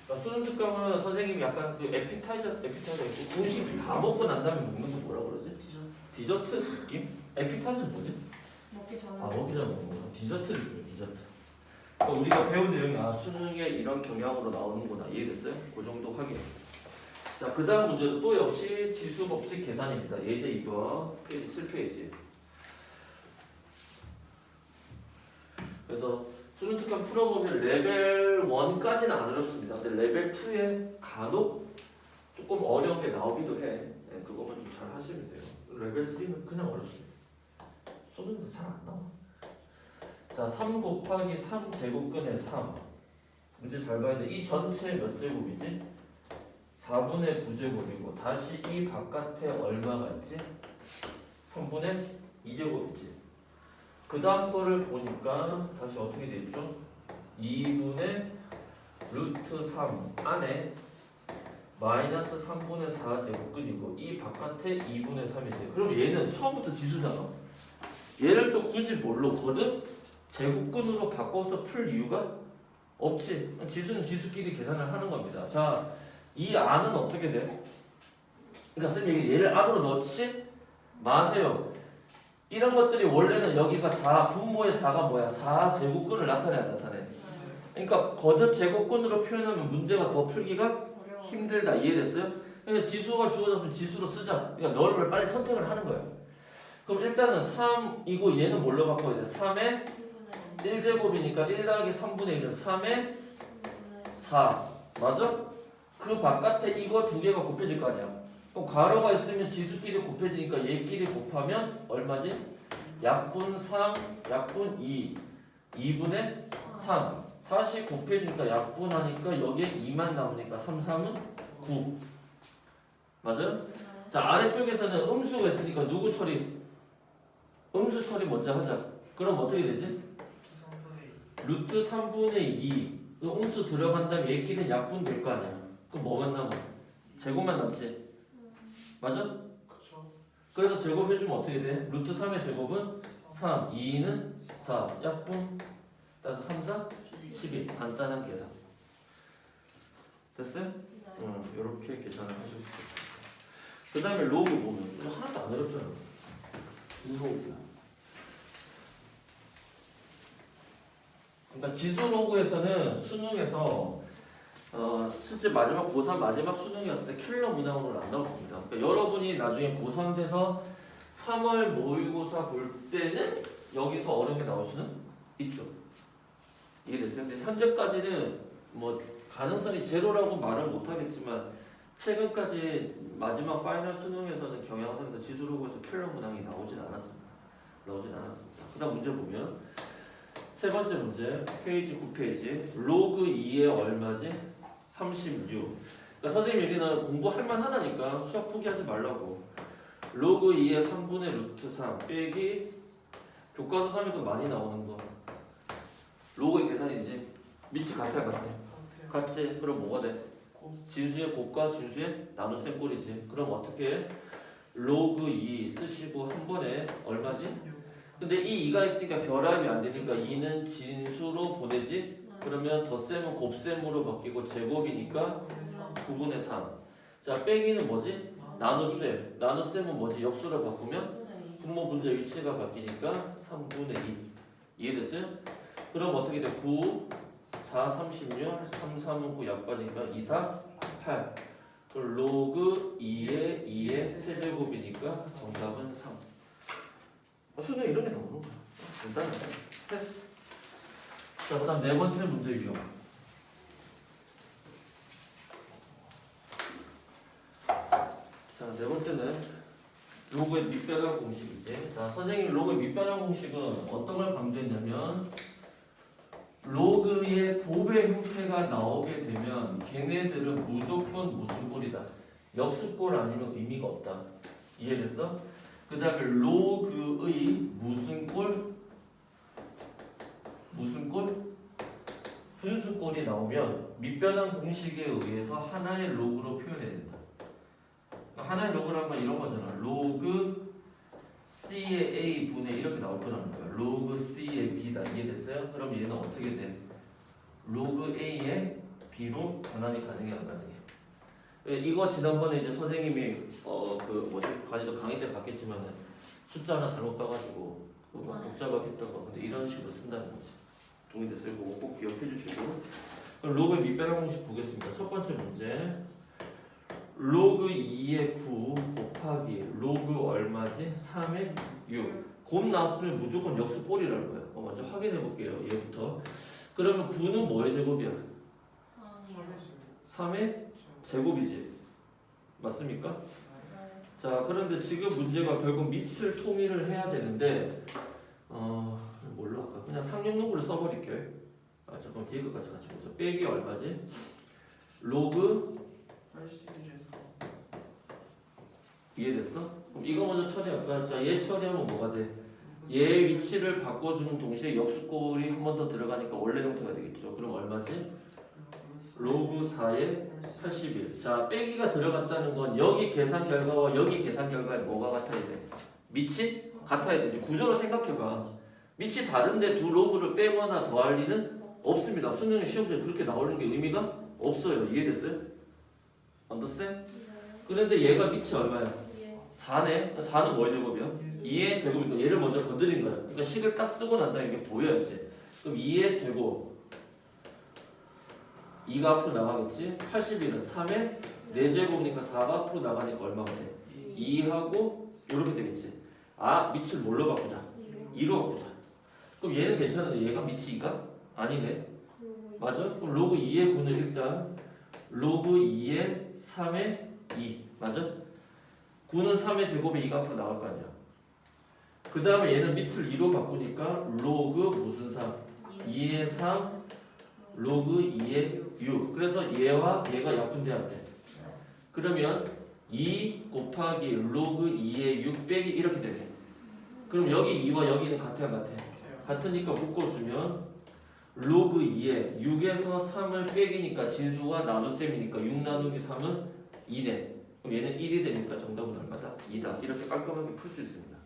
그러니까 수능 특강은 선생님이 약간 그 에피타이저 있고 음식 다 먹고 난 다음에 먹는 거 뭐라 그러지? 디저트 느낌? 에피타이저는 뭐지? 먹기 전에 먹기 전에 먹는 거. 디저트 느낌, 디저트. 그러니까 우리가 배운 내용이 수능에 이런 경향으로 나오는구나. 이해됐어요? 그 정도 확인. 자, 그 다음 문제도 또 역시 지수법칙 계산입니다. 예제 2번 페이지 7페이지. 그래서 수능 특강 풀어보면 레벨 1까지는 안 어렵습니다. 근데 레벨 2에 간혹 조금 어려운 게 나오기도 해. 네, 그거만 좀 잘 하시면 돼요. 레벨 3는 그냥 어렵습니다. 수능도 잘 안 나와. 자, 3 곱하기 3 제곱근의 3. 문제 잘 봐야 돼. 이 전체 몇 제곱이지? 4분의 9제곱이고 다시 이 바깥에 얼마가 있지? 3분의 2제곱이지. 그 다음 거를 보니까 다시 어떻게 돼 있죠? 2분의 루트 3 안에 마이너스 3분의 4 제곱근이고 이 바깥에 2분의 3이지. 그럼 얘는 처음부터 지수잖아. 얘를 또 굳이 뭘로 거듭 제곱근으로 바꿔서 풀 이유가 없지. 지수는 지수끼리 계산을 하는 겁니다. 자, 이 안은 어떻게 돼? 그러니까 선생님 얘를 안으로 넣지 마세요. 이런 것들이 원래는 여기가 4, 분모의 4가 뭐야? 4 제곱근을 나타내 안 나타내? 그러니까 거듭 제곱근으로 표현하면 문제가 더 풀기가 어려워. 힘들다. 이해됐어요? 그러니까 지수가 주어졌으면 지수로 쓰자. 그러니까 너를 빨리 선택을 하는 거야. 그럼 일단은 3이고 얘는 뭘로 바꿔야 돼? 3의 1제곱이니까 1 더하기 3분의 1은 3의 4. 맞아? 그 바깥에 이거 두 개가 곱해질 거 아니야. 그럼 가로가 있으면 지수끼리 곱해지니까 얘끼리 곱하면 얼마지? 약분 3, 약분 2, 2분의 3. 다시 곱해지니까 약분하니까 여기에 2만 남으니까 3, 3은 9. 맞아요? 자, 아래쪽에서는 음수가 있으니까 누구 처리? 음수 처리 먼저 하자. 그럼 어떻게 되지? 루트 3분의 2. 음수 들어간 다음에 얘끼리는 약분 될 거 아니야. 그럼 뭐만 남아? 제곱만 남지. 맞아? 그쵸. 그래서 제곱해주면 어떻게 돼? 루트 3의 제곱은 3, 2는 4, 약분 따라서 3, 4, 12. 간단한 계산. 됐어요? 이렇게 계산을 하실 수 있습니다. 그 다음에 로그 보면 이거 하나도 안 어렵잖아. 로그. 그러니까 지수 로그에서는 수능에서 실제 마지막 고3 마지막 수능이었을 때 킬러 문항으로는 안 나옵니다. 그러니까 여러분이 나중에 고3 돼서 3월 모의고사 볼 때는 여기서 어려운 게 나올 수는 있죠. 이해됐어요? 근데 현재까지는 뭐 가능성이 제로라고 말은 못하겠지만 최근까지 마지막 파이널 수능에서는 경향상에서 지수 로그에서 킬러 문항이 나오진 않았습니다. 그 다음 문제 보면 세 번째 문제 페이지 9페이지 로그 2에 얼마지? 36. 그러니까 선생님 얘기는 공부할 만하다니까 수학 포기하지 말라고. 로그 2에 3분의 루트 3 빼기 교과서 3에도 많이 나오는 거. 로그의 계산이지. 밑이 같아 같아. 같지. 그럼 뭐가 돼? 진수의 곱과 진수의 나눗셈 꼴이지. 그럼 어떻게 해? 로그 2 쓰시고 한 번에 얼마지? 근데 이 2가 있으니까 결합이 안 되니까 2는 진수로 보내지. 그러면 덧셈은 곱셈으로 바뀌고 제곱이니까 9분의 3. 자, 빼기는 뭐지? 나눗셈. 나눗셈은 뭐지? 역수로 바꾸면 분모 분자 위치가 바뀌니까 3분의 2. 이해됐어요? 그럼 어떻게 돼? 9, 4, 36, 3, 3은 9 약 빠지니까 2, 4, 8. 그럼 로그 2의 2의 세제곱이니까 정답은 3. 수능 이런 게 나오는 거야. 간단하네. 패스. 자, 그 다음 네 번째 문제이죠. 자, 네 번째는 로그의 밑변환 공식이지. 자, 선생님이 로그의 밑변환 공식은 어떤 걸 강조했냐면 로그의 곱의 형태가 나오게 되면 걔네들은 무조건 무슨 꼴이다. 역수꼴 아니면 의미가 없다. 이해됐어? 그 다음에 로그의 무슨 꼴? 무슨 꼴? 분수꼴이 나오면 밑변환 공식에 의해서 하나의 로그로 표현해야 된다. 그러니까 하나의 로그를 하면 이런 거잖아. 로그 C의 A 분의 이렇게 나올 거라는 거야. 로그 C의 B다. 이해됐어요? 그럼 얘는 어떻게 돼? 로그 A의 B로 변환이 가능해 안 가능해? 이거 지난번에 이제 선생님이 과제도 강의 때 봤겠지만은 숫자 하나 잘못 봐가지고 그거 복잡하게 했던 거. 근데 이런 식으로 쓴다는 거지. 종이 됐어요. 그거 꼭 기억해 주시고. 그럼 로그의 밑변화 공식 보겠습니다. 첫 번째 문제. 로그 2의 9 곱하기 로그 얼마지? 3의 6. 곱 나왔으면 무조건 역수 꼴이라는 거예요. 먼저 확인해 볼게요. 얘부터. 그러면 9는 뭐의 제곱이야? 3의 제곱이지. 맞습니까? 네. 자, 그런데 지금 문제가 결국 밑을 통일을 해야 되는데 뭘로 할까? 그냥 상용로그를 써버릴게요. 아, 잠깐 뒤에 것까지 같이 보자. 빼기 얼마지? 로그 80에서 이해됐어? 그럼 이거 먼저 처리할까? 자, 얘 처리하면 뭐가 돼? 얘 위치를 바꿔주는 동시에 역수꼴이 한 번 더 들어가니까 원래 형태가 되겠죠. 그럼 얼마지? 로그 4의 81. 자, 빼기가 들어갔다는 건 여기 계산 결과와 여기 계산 결과에 뭐가 같아야 돼? 밑이 같아야 되지. 구조로 생각해봐. 밑이 다른데 두 로그를 빼거나 더할 리는 없습니다. 수능의 시험지에 그렇게 나오는 게 의미가 없어요. 이해됐어요? understand? 그런데 얘가 밑이 얼마야? 4네. 4는 뭐의 제곱이야? 2의 제곱이니까 얘를 먼저 건드린 거야. 그러니까 식을 딱 쓰고 난다는 게 보여야지. 그럼 2의 제곱 2가 앞으로 나가겠지? 81은 3의 4제곱이니까 4가 앞으로 나가니까 얼마가 돼? 2하고 이렇게 되겠지. 아, 밑을 뭘로 바꾸자? 2로 바꾸자. 그럼 얘는 괜찮은데 얘가 밑이 2가? 아니네. 맞아? 그럼 로그 2의 9는 일단 로그 2의 3의 2 맞아? 9는 3의 제곱에 2가 앞으로 나올 거 아니야. 그 다음에 얘는 밑을 2로 바꾸니까 로그 무슨 3? 2의 3 로그 2의 6. 그래서 얘와 얘가 약분돼야 돼. 그러면 2 곱하기 로그 2의 6 빼기 이렇게 되네. 그럼 여기 2와 여기는 같아 안 같아? 같으니까 묶어주면 로그 2에 6에서 3을 빼기니까 진수가 나눗셈이니까 6 나누기 3은 2네. 그럼 얘는 1이 되니까 정답은 얼마다? 2다. 이렇게 깔끔하게 풀 수 있습니다.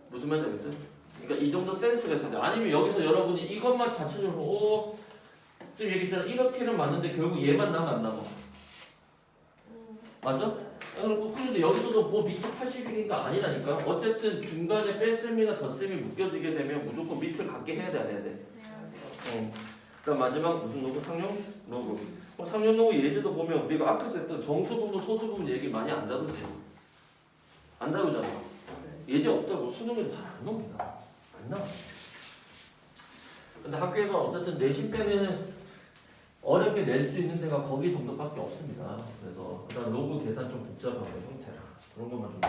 무슨 말인지 알겠어요? 그러니까 이 정도 센스가 있어야 돼. 아니면 여기서 여러분이 이것만 자체적으로 지금 얘기했잖아. 이렇게는 맞는데 결국 얘만 남아 안 남아? 맞아? 그런데 여기서도 뭐 밑이 80일인가 아니라니까. 어쨌든 중간에 뺄셈이나 덧셈이 묶여지게 되면 무조건 밑을 갖게 해야 돼, 안 해야 돼? 그다음 마지막 무슨 로그? 상용 로그. 상용 로그 예제도 보면 우리가 앞에서 했던 정수 부분, 소수 부분 얘기 많이 안 다루지? 안 다루잖아. 예제 없다고 수능에도 잘 안 나옵니다. 안 나와. 근데 학교에서 어쨌든 내신 때는 어렵게 낼 수 있는 데가 거기 정도밖에 없습니다. 그래서 그다음 로그 계산 좀 복잡한 형태라 그런 것만 좀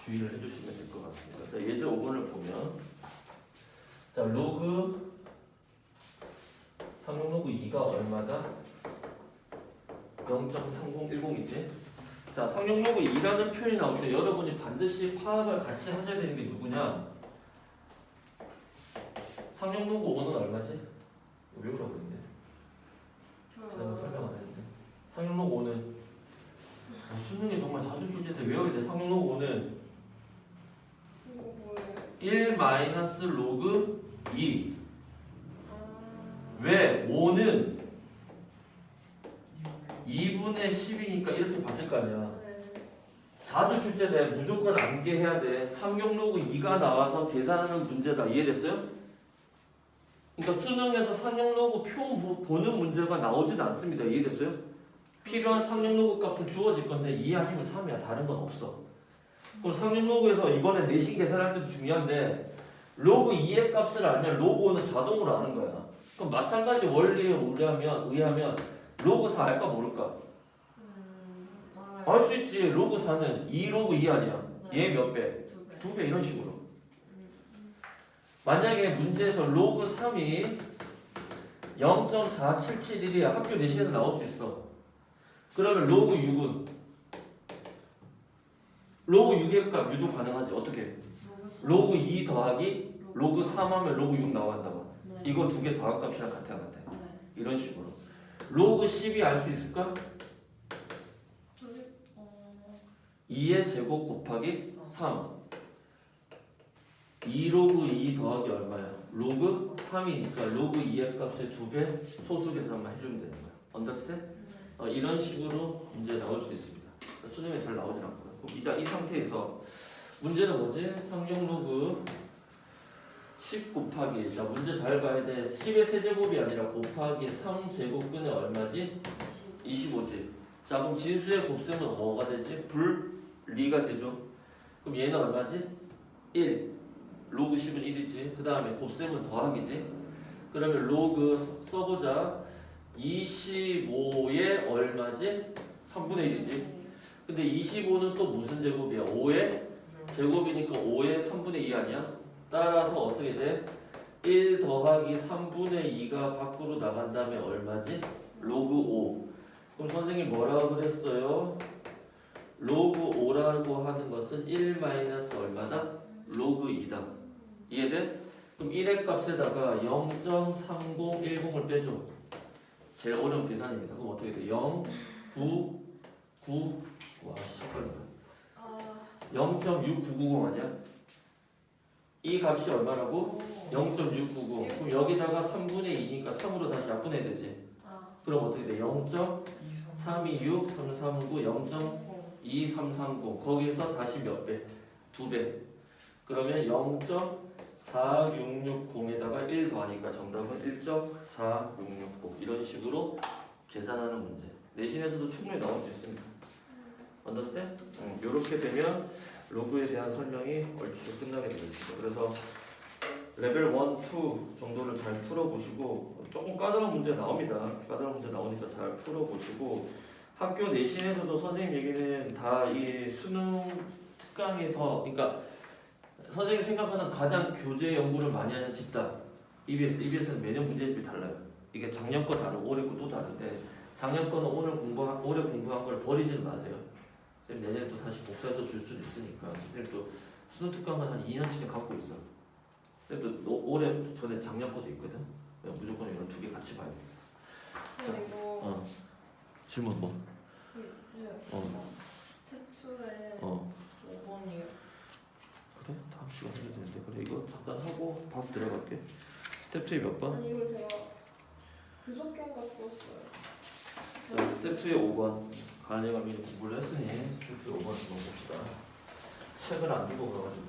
주의를 해주시면 될 것 같습니다. 자, 예제 5번을 보면 자 로그 상용 로그 2가 얼마다? 0.3010이지. 자, 상용 로그 2라는 표현이 나올 때 여러분이 반드시 파악을 같이 하셔야 되는 게 누구냐? 상용 로그 5는 얼마지? 외우라고 했는데. 제가 설명 안 했는데. 상용 로그 5는 수능에 정말 자주 출제돼 외워야 돼. 상용 로그 5는 1 마이너스 로그 2. 왜? 5는 2분의 10이니까 이렇게 받을 거 아니야. 자주 출제돼. 무조건 암기해야 돼. 상용 로그 2가 나와서 계산하는 문제다. 이해됐어요? 그러니까 수능에서 상용 로그 표 보는 문제가 나오진 않습니다. 이해됐어요? 필요한 상용 로그 값은 주어질 건데 2 아니면 3이야. 다른 건 없어. 그럼 상용 로그에서 이번에 내신 계산할 때도 중요한데 로그 2의 값을 알면 로그 5는 자동으로 아는 거야. 그럼 마찬가지 원리에 의하면 로그 4 알까 모를까? 알 수 있지. 로그 4는 2 로그 2 아니야. 얘 몇 배? 2배 이런 식으로. 만약에 문제에서 로그 3이 0.4771이야. 학교 내신에서 나올 수 있어. 그러면 로그 6은 로그 6의 값 유도 가능하지. 어떻게? 로그 2 더하기 로그 3 하면 로그 6 나온다 봐. 이거 두 개 더한 값이랑 같아 안 같아? 이런 식으로. 로그 10이 알 수 있을까? 2의 제곱 곱하기 3. 2 로그 2 더하기 얼마야? 로그 3이니까 로그 2의 값의 2배 소수 계산만 해주면 되는 거야. 언더스탠? 이런 식으로 문제 나올 수 있습니다. 수능에 잘 나오진 않고요. 이 상태에서 문제는 뭐지? 상용 로그 10 곱하기, 자 문제 잘 봐야 돼. 10의 세제곱이 아니라 곱하기 3제곱근에 얼마지? 25지. 자 그럼 진수의 곱셈은 뭐가 되지? 분리가 되죠. 그럼 얘는 얼마지? 1. 로그 10은 1이지. 그 다음에 곱셈은 더하기지. 그러면 로그 써보자. 25에 얼마지? 3분의 1이지. 근데 25는 또 무슨 제곱이야? 5의 제곱이니까 5의 3분의 2 아니야? 따라서 어떻게 돼? 1 더하기 3분의 2가 밖으로 나간 다음에 얼마지? 로그 5. 그럼 선생님이 뭐라고 그랬어요? 로그 5라고 하는 것은 1 마이너스 얼마다? 로그 2다. 이해돼? 그럼 1의 값에다가 0.3010을 빼줘. 제일 어려운 계산입니다. 그럼 어떻게 돼? 0, 9, 9, 와, 시끄럽다. 0.6990 아니야? 이 값이 얼마라고? 0.690. 그럼 여기다가 3분의 2니까 3으로 다시 약분해야 되지. 그럼 어떻게 돼? 0.326, 339, 0.2330. 거기서 다시 몇 배? 2배. 그러면 0.4660에다가 1 더하니까 정답은 1.4660. 이런 식으로 계산하는 문제. 내신에서도 충분히 나올 수 있습니다. understand? 이렇게 되면 로그에 대한 설명이 얼추 끝나게 되겠습니다. 그래서 레벨 1, 2 정도를 잘 풀어보시고 조금 까다로운 문제 나옵니다. 까다로운 문제 나오니까 잘 풀어보시고 학교 내신에서도 선생님 얘기는 다 이 수능 특강에서 그러니까 선생님 생각하는 가장 교재 연구를 많이 하는 집단 EBS는 매년 문제집이 달라요. 이게 작년 거 다르고 올해 거 또 다른데 작년 거는 올해 공부한 걸 버리지는 마세요. 선생님 내년에 또 다시 복사해서 줄 수는 있으니까 선생님 또 수능 특강은 한 2년치는 갖고 있어. 선생님 또 올해 전에 작년 거도 있거든. 무조건 이런 두 개 같이 봐야 돼. 그리고 질문 뭐? 스텝 2에 5번이요. 그래? 다음 시간에 해도 되는데 그래 이거 잠깐 하고 밥 들어갈게. 스텝 2에 몇 번? 아니 이걸 제가 그저께 갖고 왔어요. 자 스텝 2에 5번. 가은이가 미리 공부를 했으니 스텝 2에 5번 들어봅시다. 책을 안 들고 가가지고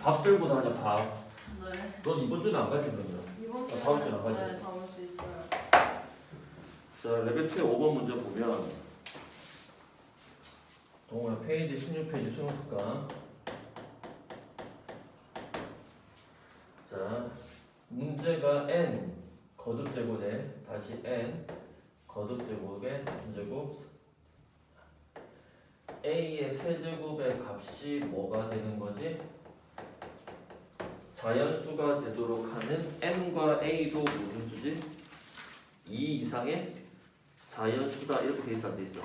밥 들고 다녀 밥. 네. 넌 이번 주는 안 가지 그러면? 이번 주에 다음 주에 안 가지? 네, 다 올 수 있어요. 자 레벨 2의 5번 문제 보면 동호야 페이지 16페이지 수능 특강. 자 문제가 n 거듭 제곱에 다시 n 거듭 제곱에 무슨 제곱? a의 세제곱의 값이 뭐가 되는 거지? 자연수가 되도록 하는 n과 a도 무슨 수지? 2 이상의 자연수다 이렇게 돼 있어 안 돼 있어?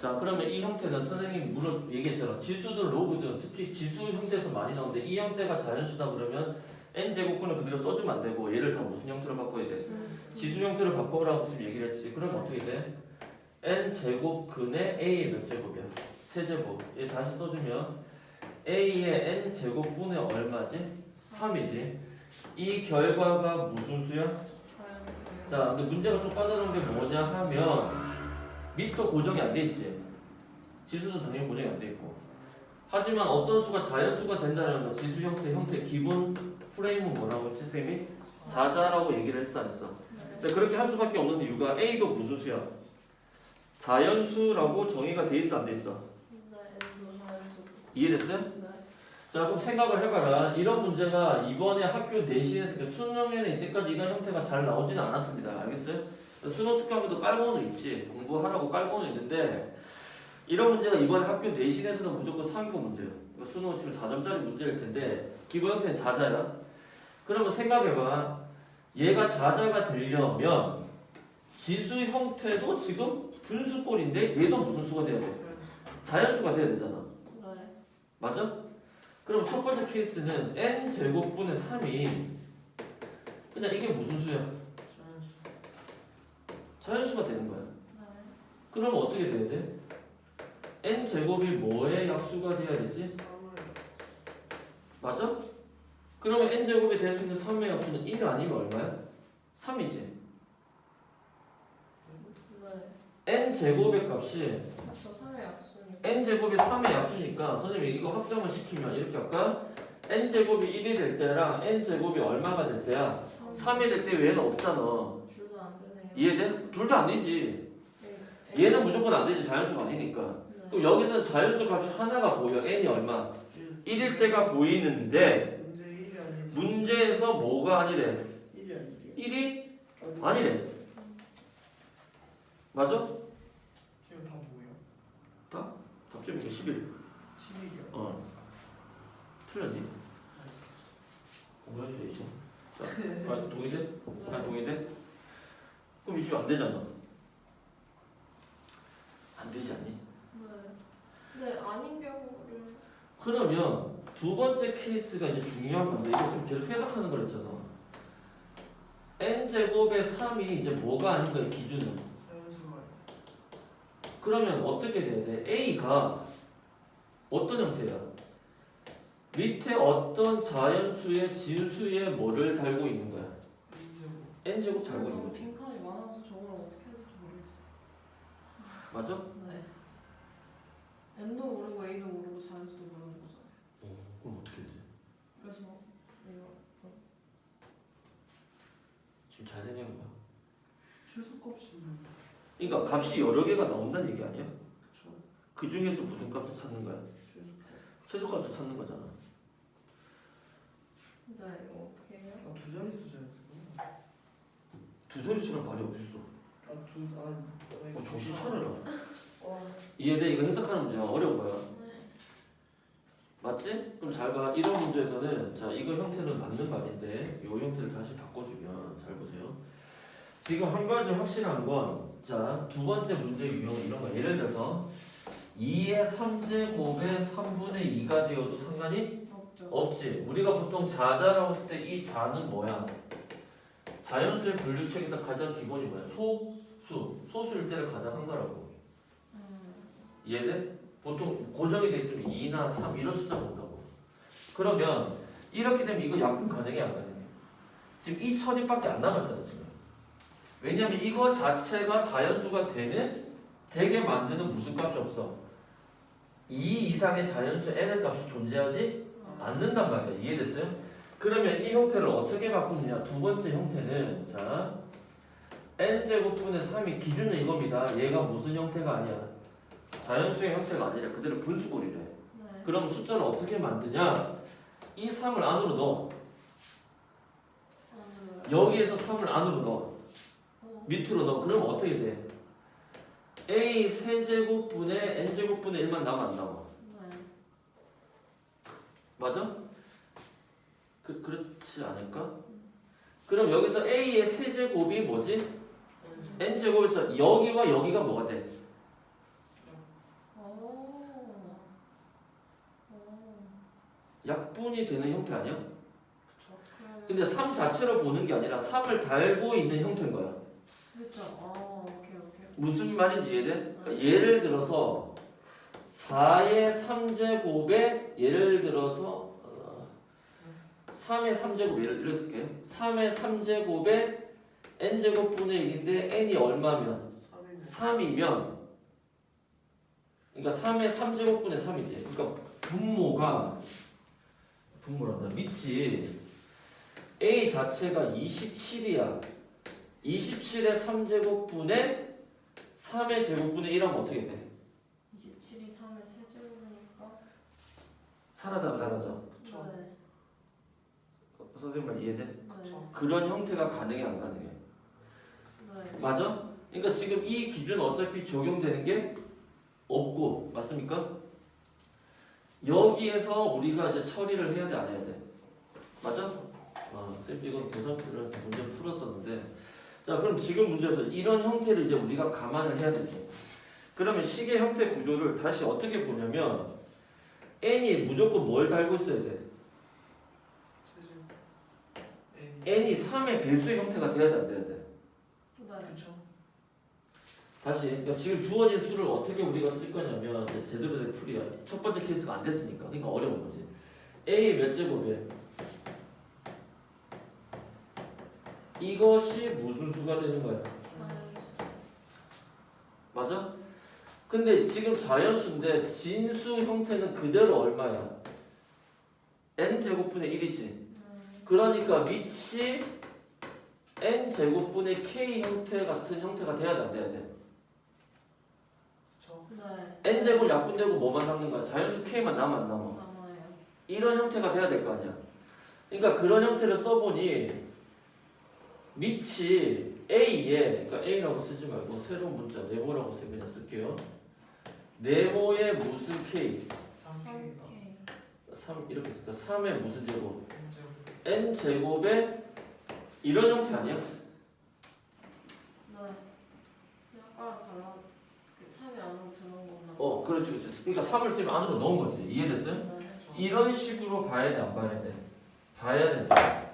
자 그러면 이 형태는 선생님이 얘기했잖아. 지수든 로그든 특히 지수 형태에서 많이 나오는데 이 형태가 자연수다 그러면 n제곱근을 그대로 써주면 안 되고 얘를 다 무슨 형태로 바꿔야 돼? 지수 형태로 바꿔오라고 지금 얘기를 했지. 그러면 어떻게 돼? n제곱근의 a의 몇 제곱이야? 세제곱. 얘 다시 써주면 a의 n제곱분의 얼마지? 3이지. 이 결과가 무슨 수야? 자연수요. 자 근데 문제가 좀 까다로운 게 뭐냐 하면 밑도 고정이 안 돼 있지. 지수도 당연히 고정이 안 돼 있고. 하지만 어떤 수가 자연수가 된다는 건 지수 형태 기본 프레임은 뭐라고 했지 쌤이? 자자라고 얘기를 했어 안 했어? 근데 그렇게 할 수밖에 없는 이유가 A도 무슨 수야? 자연수라고 정의가 돼 있어 안 돼 있어? 네, N도 자연수. 이해됐어요? 네. 자 그럼 생각을 해봐라. 이런 문제가 이번에 학교 내신에서 그러니까 수능에는 이때까지 이런 형태가 잘 나오지는 않았습니다. 알겠어요? 수능 특강에도 깔고는 있지. 공부하라고 깔고는 있는데 이런 문제가 이번에 학교 내신에서는 무조건 상위권 문제예요. 그러니까 수능은 지금 4점짜리 문제일 텐데 기본 형태는 자자야. 그러면 생각해봐. 얘가 자자가 되려면 지수 형태도 지금 분수꼴인데 얘도 무슨 수가 돼야 돼? 자연수가 돼야 되잖아. 네. 맞아? 그럼 첫 번째 케이스는 n제곱분의 3이 그냥 이게 무슨 수야? 자연수가 되는 거야. 네. 그러면 어떻게 돼야 돼? n제곱이 뭐의 약수가 돼야 되지? 맞아? 그러면 n제곱이 될 수 있는 3의 약수는 1 아니면 얼마야? 3이지. 네. n제곱의 값이 저 3의 약수니까. n제곱이 3의 약수니까 선생님이 이거 합정을 시키면 이렇게 할까? n제곱이 1이 될 때랑 n제곱이 얼마가 될 때야? 3이 될 때 얘는 없잖아. 둘도 안 되네요. 이해돼? 둘 다 안 되지. 네. 얘는 무조건 안 되지. 자연수가 아니니까. 네. 그럼 여기서는 자연수 값이 하나가 보여. n이 얼마? 1일 때가 보이는데 문제 1이 아니지. 문제에서 뭐가 아니래? 1이 아니지. 1이 아니래. 맞아? 그냥 다 뭐야? 답점이 11. 11이요. 어. 틀렸니? 공부해줘야지. 자, 동의돼? 동의돼? 그럼 이 집 안 되잖아. 안 되지 않니? 네. 네, 아닌 경우를. 그러면 두 번째 케이스가 이제 중요한 건데 이거 지금 계속 해석하는 거랬잖아. n제곱의 3이 이제 뭐가 아닌 거야 기준은. 자연수가 그러면 어떻게 돼야 돼? A가 어떤 형태야? 밑에 어떤 자연수의 진수의 뭐를 달고 있는 거야? n제곱 달고 있는 너무 거지. 빈칸이 많아서 저걸 어떻게 해야 될지 모르겠어요. 맞아? 네. n도 모르고 a도 모르고 자연수도 모르는 거잖아요. 그럼 어떻게 돼? 그래서 이거 지금 잘 생각해 봐. 최소값이는 그러니까 값이 여러 개가 나온다는 얘기 아니야? 그쵸. 그 중에서 무슨 값을 찾는 거야? 최소값. 최소값을 찾는 거잖아. 네, 이거 어떻게 해요? 두 자릿수 자연수. 두 자릿수랑 관이 어딨어? 정신 차려라. 이해돼? 이거 해석하는 문제가 어려운 거야. 네. 맞지? 그럼 잘 봐. 이런 문제에서는 자 이거 형태는 맞는 말인데 이 형태를 다시 바꿔주면 잘 보세요. 지금 한 가지 확실한 건 자 두 번째 문제 유형 이런 거 예를 들어서 2의 3제곱의 3분의 2가 되어도 상관이 없죠. 없지. 우리가 보통 자자라고 했을 때 이 자는 뭐야? 자연수의 분류책에서 가장 기본이 뭐야? 소수일 때를 가장 한 거라고. 이해돼? 보통 고정이 돼 있으면 2나 3 이런 숫자 본다고. 그러면 이렇게 되면 이거 약분 가능해 안 가능해? 지금 이 처리밖에 안 남았잖아 지금. 왜냐면 이거 자체가 자연수가 되게 만드는 무슨 값이 없어. 2 이상의 자연수 n의 값이 존재하지 않는단 말이야. 이해됐어요? 그러면 이 형태를 어떻게 바꾸느냐? 두 번째 형태는 자 n제곱분의 3이 기준은 이겁니다. 얘가 무슨 형태가 아니야? 자연수의 형태가 아니라 그대로 분수꼴이래. 네. 그럼 숫자를 어떻게 만드냐? 이 3을 안으로 넣어. 여기에서 3을 안으로 넣어. 밑으로 넣어. 그러면 어떻게 돼? a 세제곱분의 n제곱분의 1만 나와 안 나와? 네. 맞아? 그렇지 않을까? 그럼 여기서 a의 세제곱이 뭐지? n제곱에서 여기와 여기가 뭐가 돼? 약분이 되는 형태 아니야? 근데 3 자체로 보는 게 아니라 3을 달고 있는 형태인 거야. 그렇죠. 오케이. 무슨 말인지 이해돼? 그러니까 예를 들어서 4의 3제곱에 예를 들어서 3의 3제곱 이렇게 쓸게요. 3의 3제곱에 n제곱분의 1인데 n이 얼마면? 3이면 그러니까 3의 3제곱분의 3이지. 그러니까 분모란다. 밑이 a 자체가 27이야. 27의 3제곱분의 3의 제곱분의 1하면 어떻게 돼? 27이 3의 세제곱이니까. 사라져. 네. 선생님 말 이해돼? 네. 그런 형태가 가능해 안 가능해? 네. 맞아? 그러니까 지금 이 기준 어차피 적용되는 게 없고 맞습니까? 여기에서 우리가 이제 처리를 해야 돼 안 해야 돼? 맞아? 쌤 이건 고3 때 문제 풀었었는데 자 그럼 지금 문제에서 이런 형태를 이제 우리가 감안을 해야 되지. 그러면 식의 형태 구조를 다시 어떻게 보냐면 n이 무조건 뭘 달고 있어야 돼? n이 3의 배수의 형태가 돼야 돼 안 돼야 돼? 네. 그쵸. 다시 그러니까 지금 주어진 수를 어떻게 우리가 쓸 거냐면 이제 제대로 된 풀이야. 첫 번째 케이스가 안 됐으니까 그러니까 어려운 거지. a 몇 제곱이에요? 이것이 무슨 수가 되는 거야? 맞아? 근데 지금 자연수인데 진수 형태는 그대로 얼마야? n제곱분의 1이지. 그러니까 밑이 n제곱분의 k 형태 같은 형태가 돼야 돼, 안 돼야 돼? 그쵸? 네. n제곱 약분되고 뭐만 남는 거야? 자연수 k만 남아 안 남아? 남아요. 이런 형태가 돼야 될 거 아니야. 그러니까 그런 형태를 써보니 밑이 a에, 그러니까 a라고 쓰지 말고 새로운 문자 네모라고 쓰 그냥 쓸게요. 네모의 무슨 k? 3K가 3K. 3 이렇게 쓸까? 3의 무슨 제곱? N제곱 n 제곱의 이런 형태 아니야? 네. 아까랑 달라. 그 3이 안으로 들어온 것만. 그렇지 그렇지. 그러니까 3을 쓰면 안으로 넣은 거지. 이해됐어요? 네. 이런 식으로 봐야 돼, 안 봐야 돼? 봐야 돼.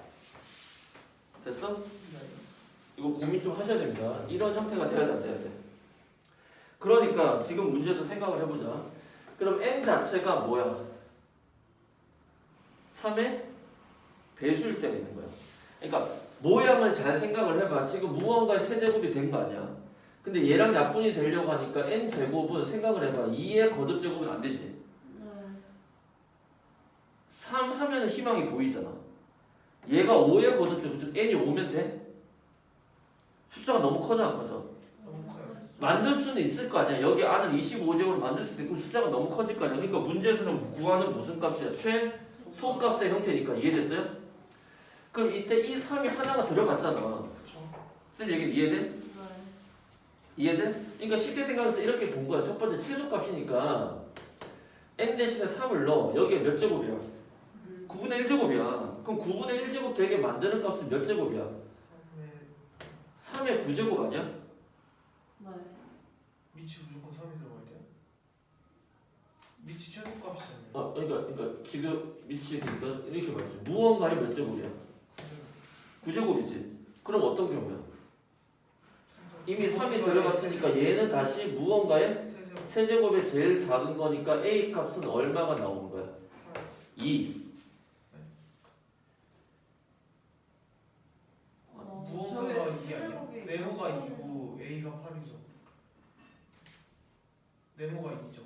됐어? 네. 이거 고민 좀 하셔야 됩니다. 이런 형태가 돼야 돼, 안 돼야 돼? 그러니까 지금 문제에서 생각을 해보자. 그럼 n 자체가 뭐야? 3의 배수일 때가 있는 거야. 그러니까 모양을 잘 생각을 해봐. 지금 무언가의 세제곱이 된 거 아니야? 근데 얘랑 약분이 되려고 하니까 n제곱은 생각을 해봐. 2의 거듭제곱은 안 되지. 네. 3 하면 희망이 보이잖아. 얘가 5의 거듭제곱, 즉 n이 5면 돼? 숫자가 너무 커져 안 커져? 너무 커요. 만들 수는 있을 거 아니야. 여기 안을 25제곱으로 만들 수도 있고 숫자가 너무 커질 거 아니야. 그러니까 문제에서는 구하는 무슨 값이야? 최소값의 형태니까. 이해됐어요? 그럼 이때 이 3이 하나가 들어갔잖아. 그쵸? 쌤 얘기 이해돼? 네. 이해돼? 그러니까 쉽게 생각해서 이렇게 본 거야. 첫 번째 최소값이니까 n 대신에 3을 넣어. 여기에 몇 제곱이야? 9분의 1제곱이야. 그럼 9분의 1제곱 되게 만드는 값은 몇 제곱이야? 3의 9제곱 아니야? 네. 밑이 무조건 3이 들어가야 돼요? 밑이 최소값이잖아요. 그러니까 지금 밑이 그러니까 이렇게 말이지. 무언가의 몇 제곱이야? 9제곱이지. 그럼 어떤 경우야? 이미 3이 들어갔으니까 얘는 다시 무언가의 세제곱 세제곱의 제일 작은 거니까 a 값은 얼마가 나오는 거야? 2. 무언가가 저게 2이 아니야? 세제곱이 네모가 있거든요. 2고 A가 8이죠. 네모가 2죠.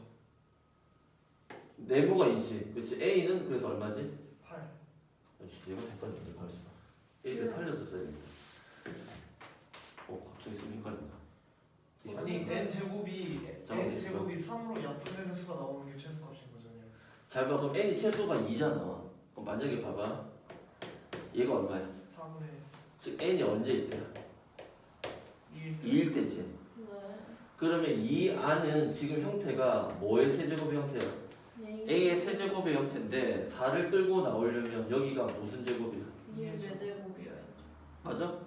네모가 2지. 그렇지. a는 그래서 얼마지? 8. 얘가 헷갈리네. 가만있어 봐. a를 살려서 써야겠다. 갑자기 좀 헷갈린다. 아니 N제곱이 잠깐만, N제곱이 3으로 약분되는 수가 나오는 게 최소값인 거잖아요. 잘 봐. 그럼 n이 최소가 2잖아. 그럼 만약에 봐봐. 얘가 얼마야? 3분의 즉 n이 언제 있대야? 2일 2일 때지. 네. 그러면 이 안은 지금 형태가 뭐의 세제곱의 형태야? 네. a의 세제곱의 형태인데 4를 끌고 나오려면 여기가 무슨 제곱이야? 2의 4제곱이어야죠. 맞아?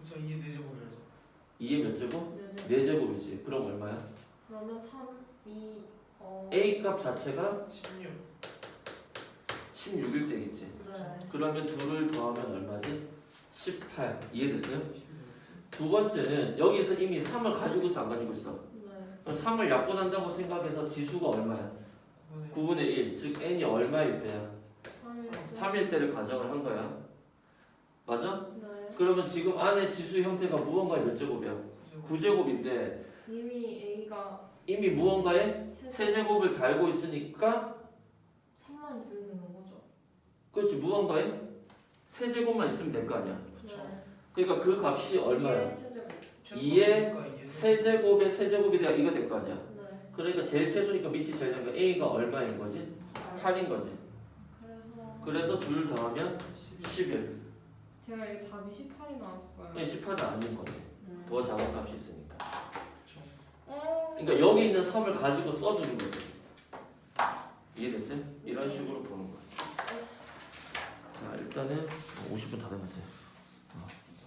그쵸 2의 4제곱이라죠. 2의 몇 제곱? 4제곱. 4제곱이지. 그럼 얼마야? 그러면 3, 2, a 값 자체가 16. 16일 때겠지. 네. 그러면 2를 더하면 얼마지? 18. 이해됐어요? 16. 두 번째는 여기서 이미 3을 가지고 있어 안 가지고 있어? 네. 그럼 3을 약분한다고 생각해서 지수가 얼마야? 9분의 1. 즉 n이 얼마일 때야? 3일 때를 가정을 한 거야. 맞아? 네. 그러면 지금 안에 지수 형태가 무언가의 몇 제곱이야? 9제곱인데 이미 A가 이미 무언가의 세제곱을 달고 있으니까 3만 있으면 되는 거죠. 그렇지 무언가의 세제곱만 있으면 될 거 아니야. 그쵸. 네. 그러니까 그 값이 얼마야? 2의 세제곱. 2의 세제곱의 세제곱이 돼야 이거 될 거 아니야. 네. 그러니까 제일 최소니까 밑이 제일 작은 a가 얼마인 거지? 8인 거지. 그래서 둘 더하면 11. 제가 이 답이 18이 나왔어요. 18은 아닌 거지. 더 작은 값이 있으니까. 그러니까 여기 있는 3을 가지고 써주는 거지. 이해됐어요? 이런 식으로 보는 거야. 자 일단은 50분 다 남았어요.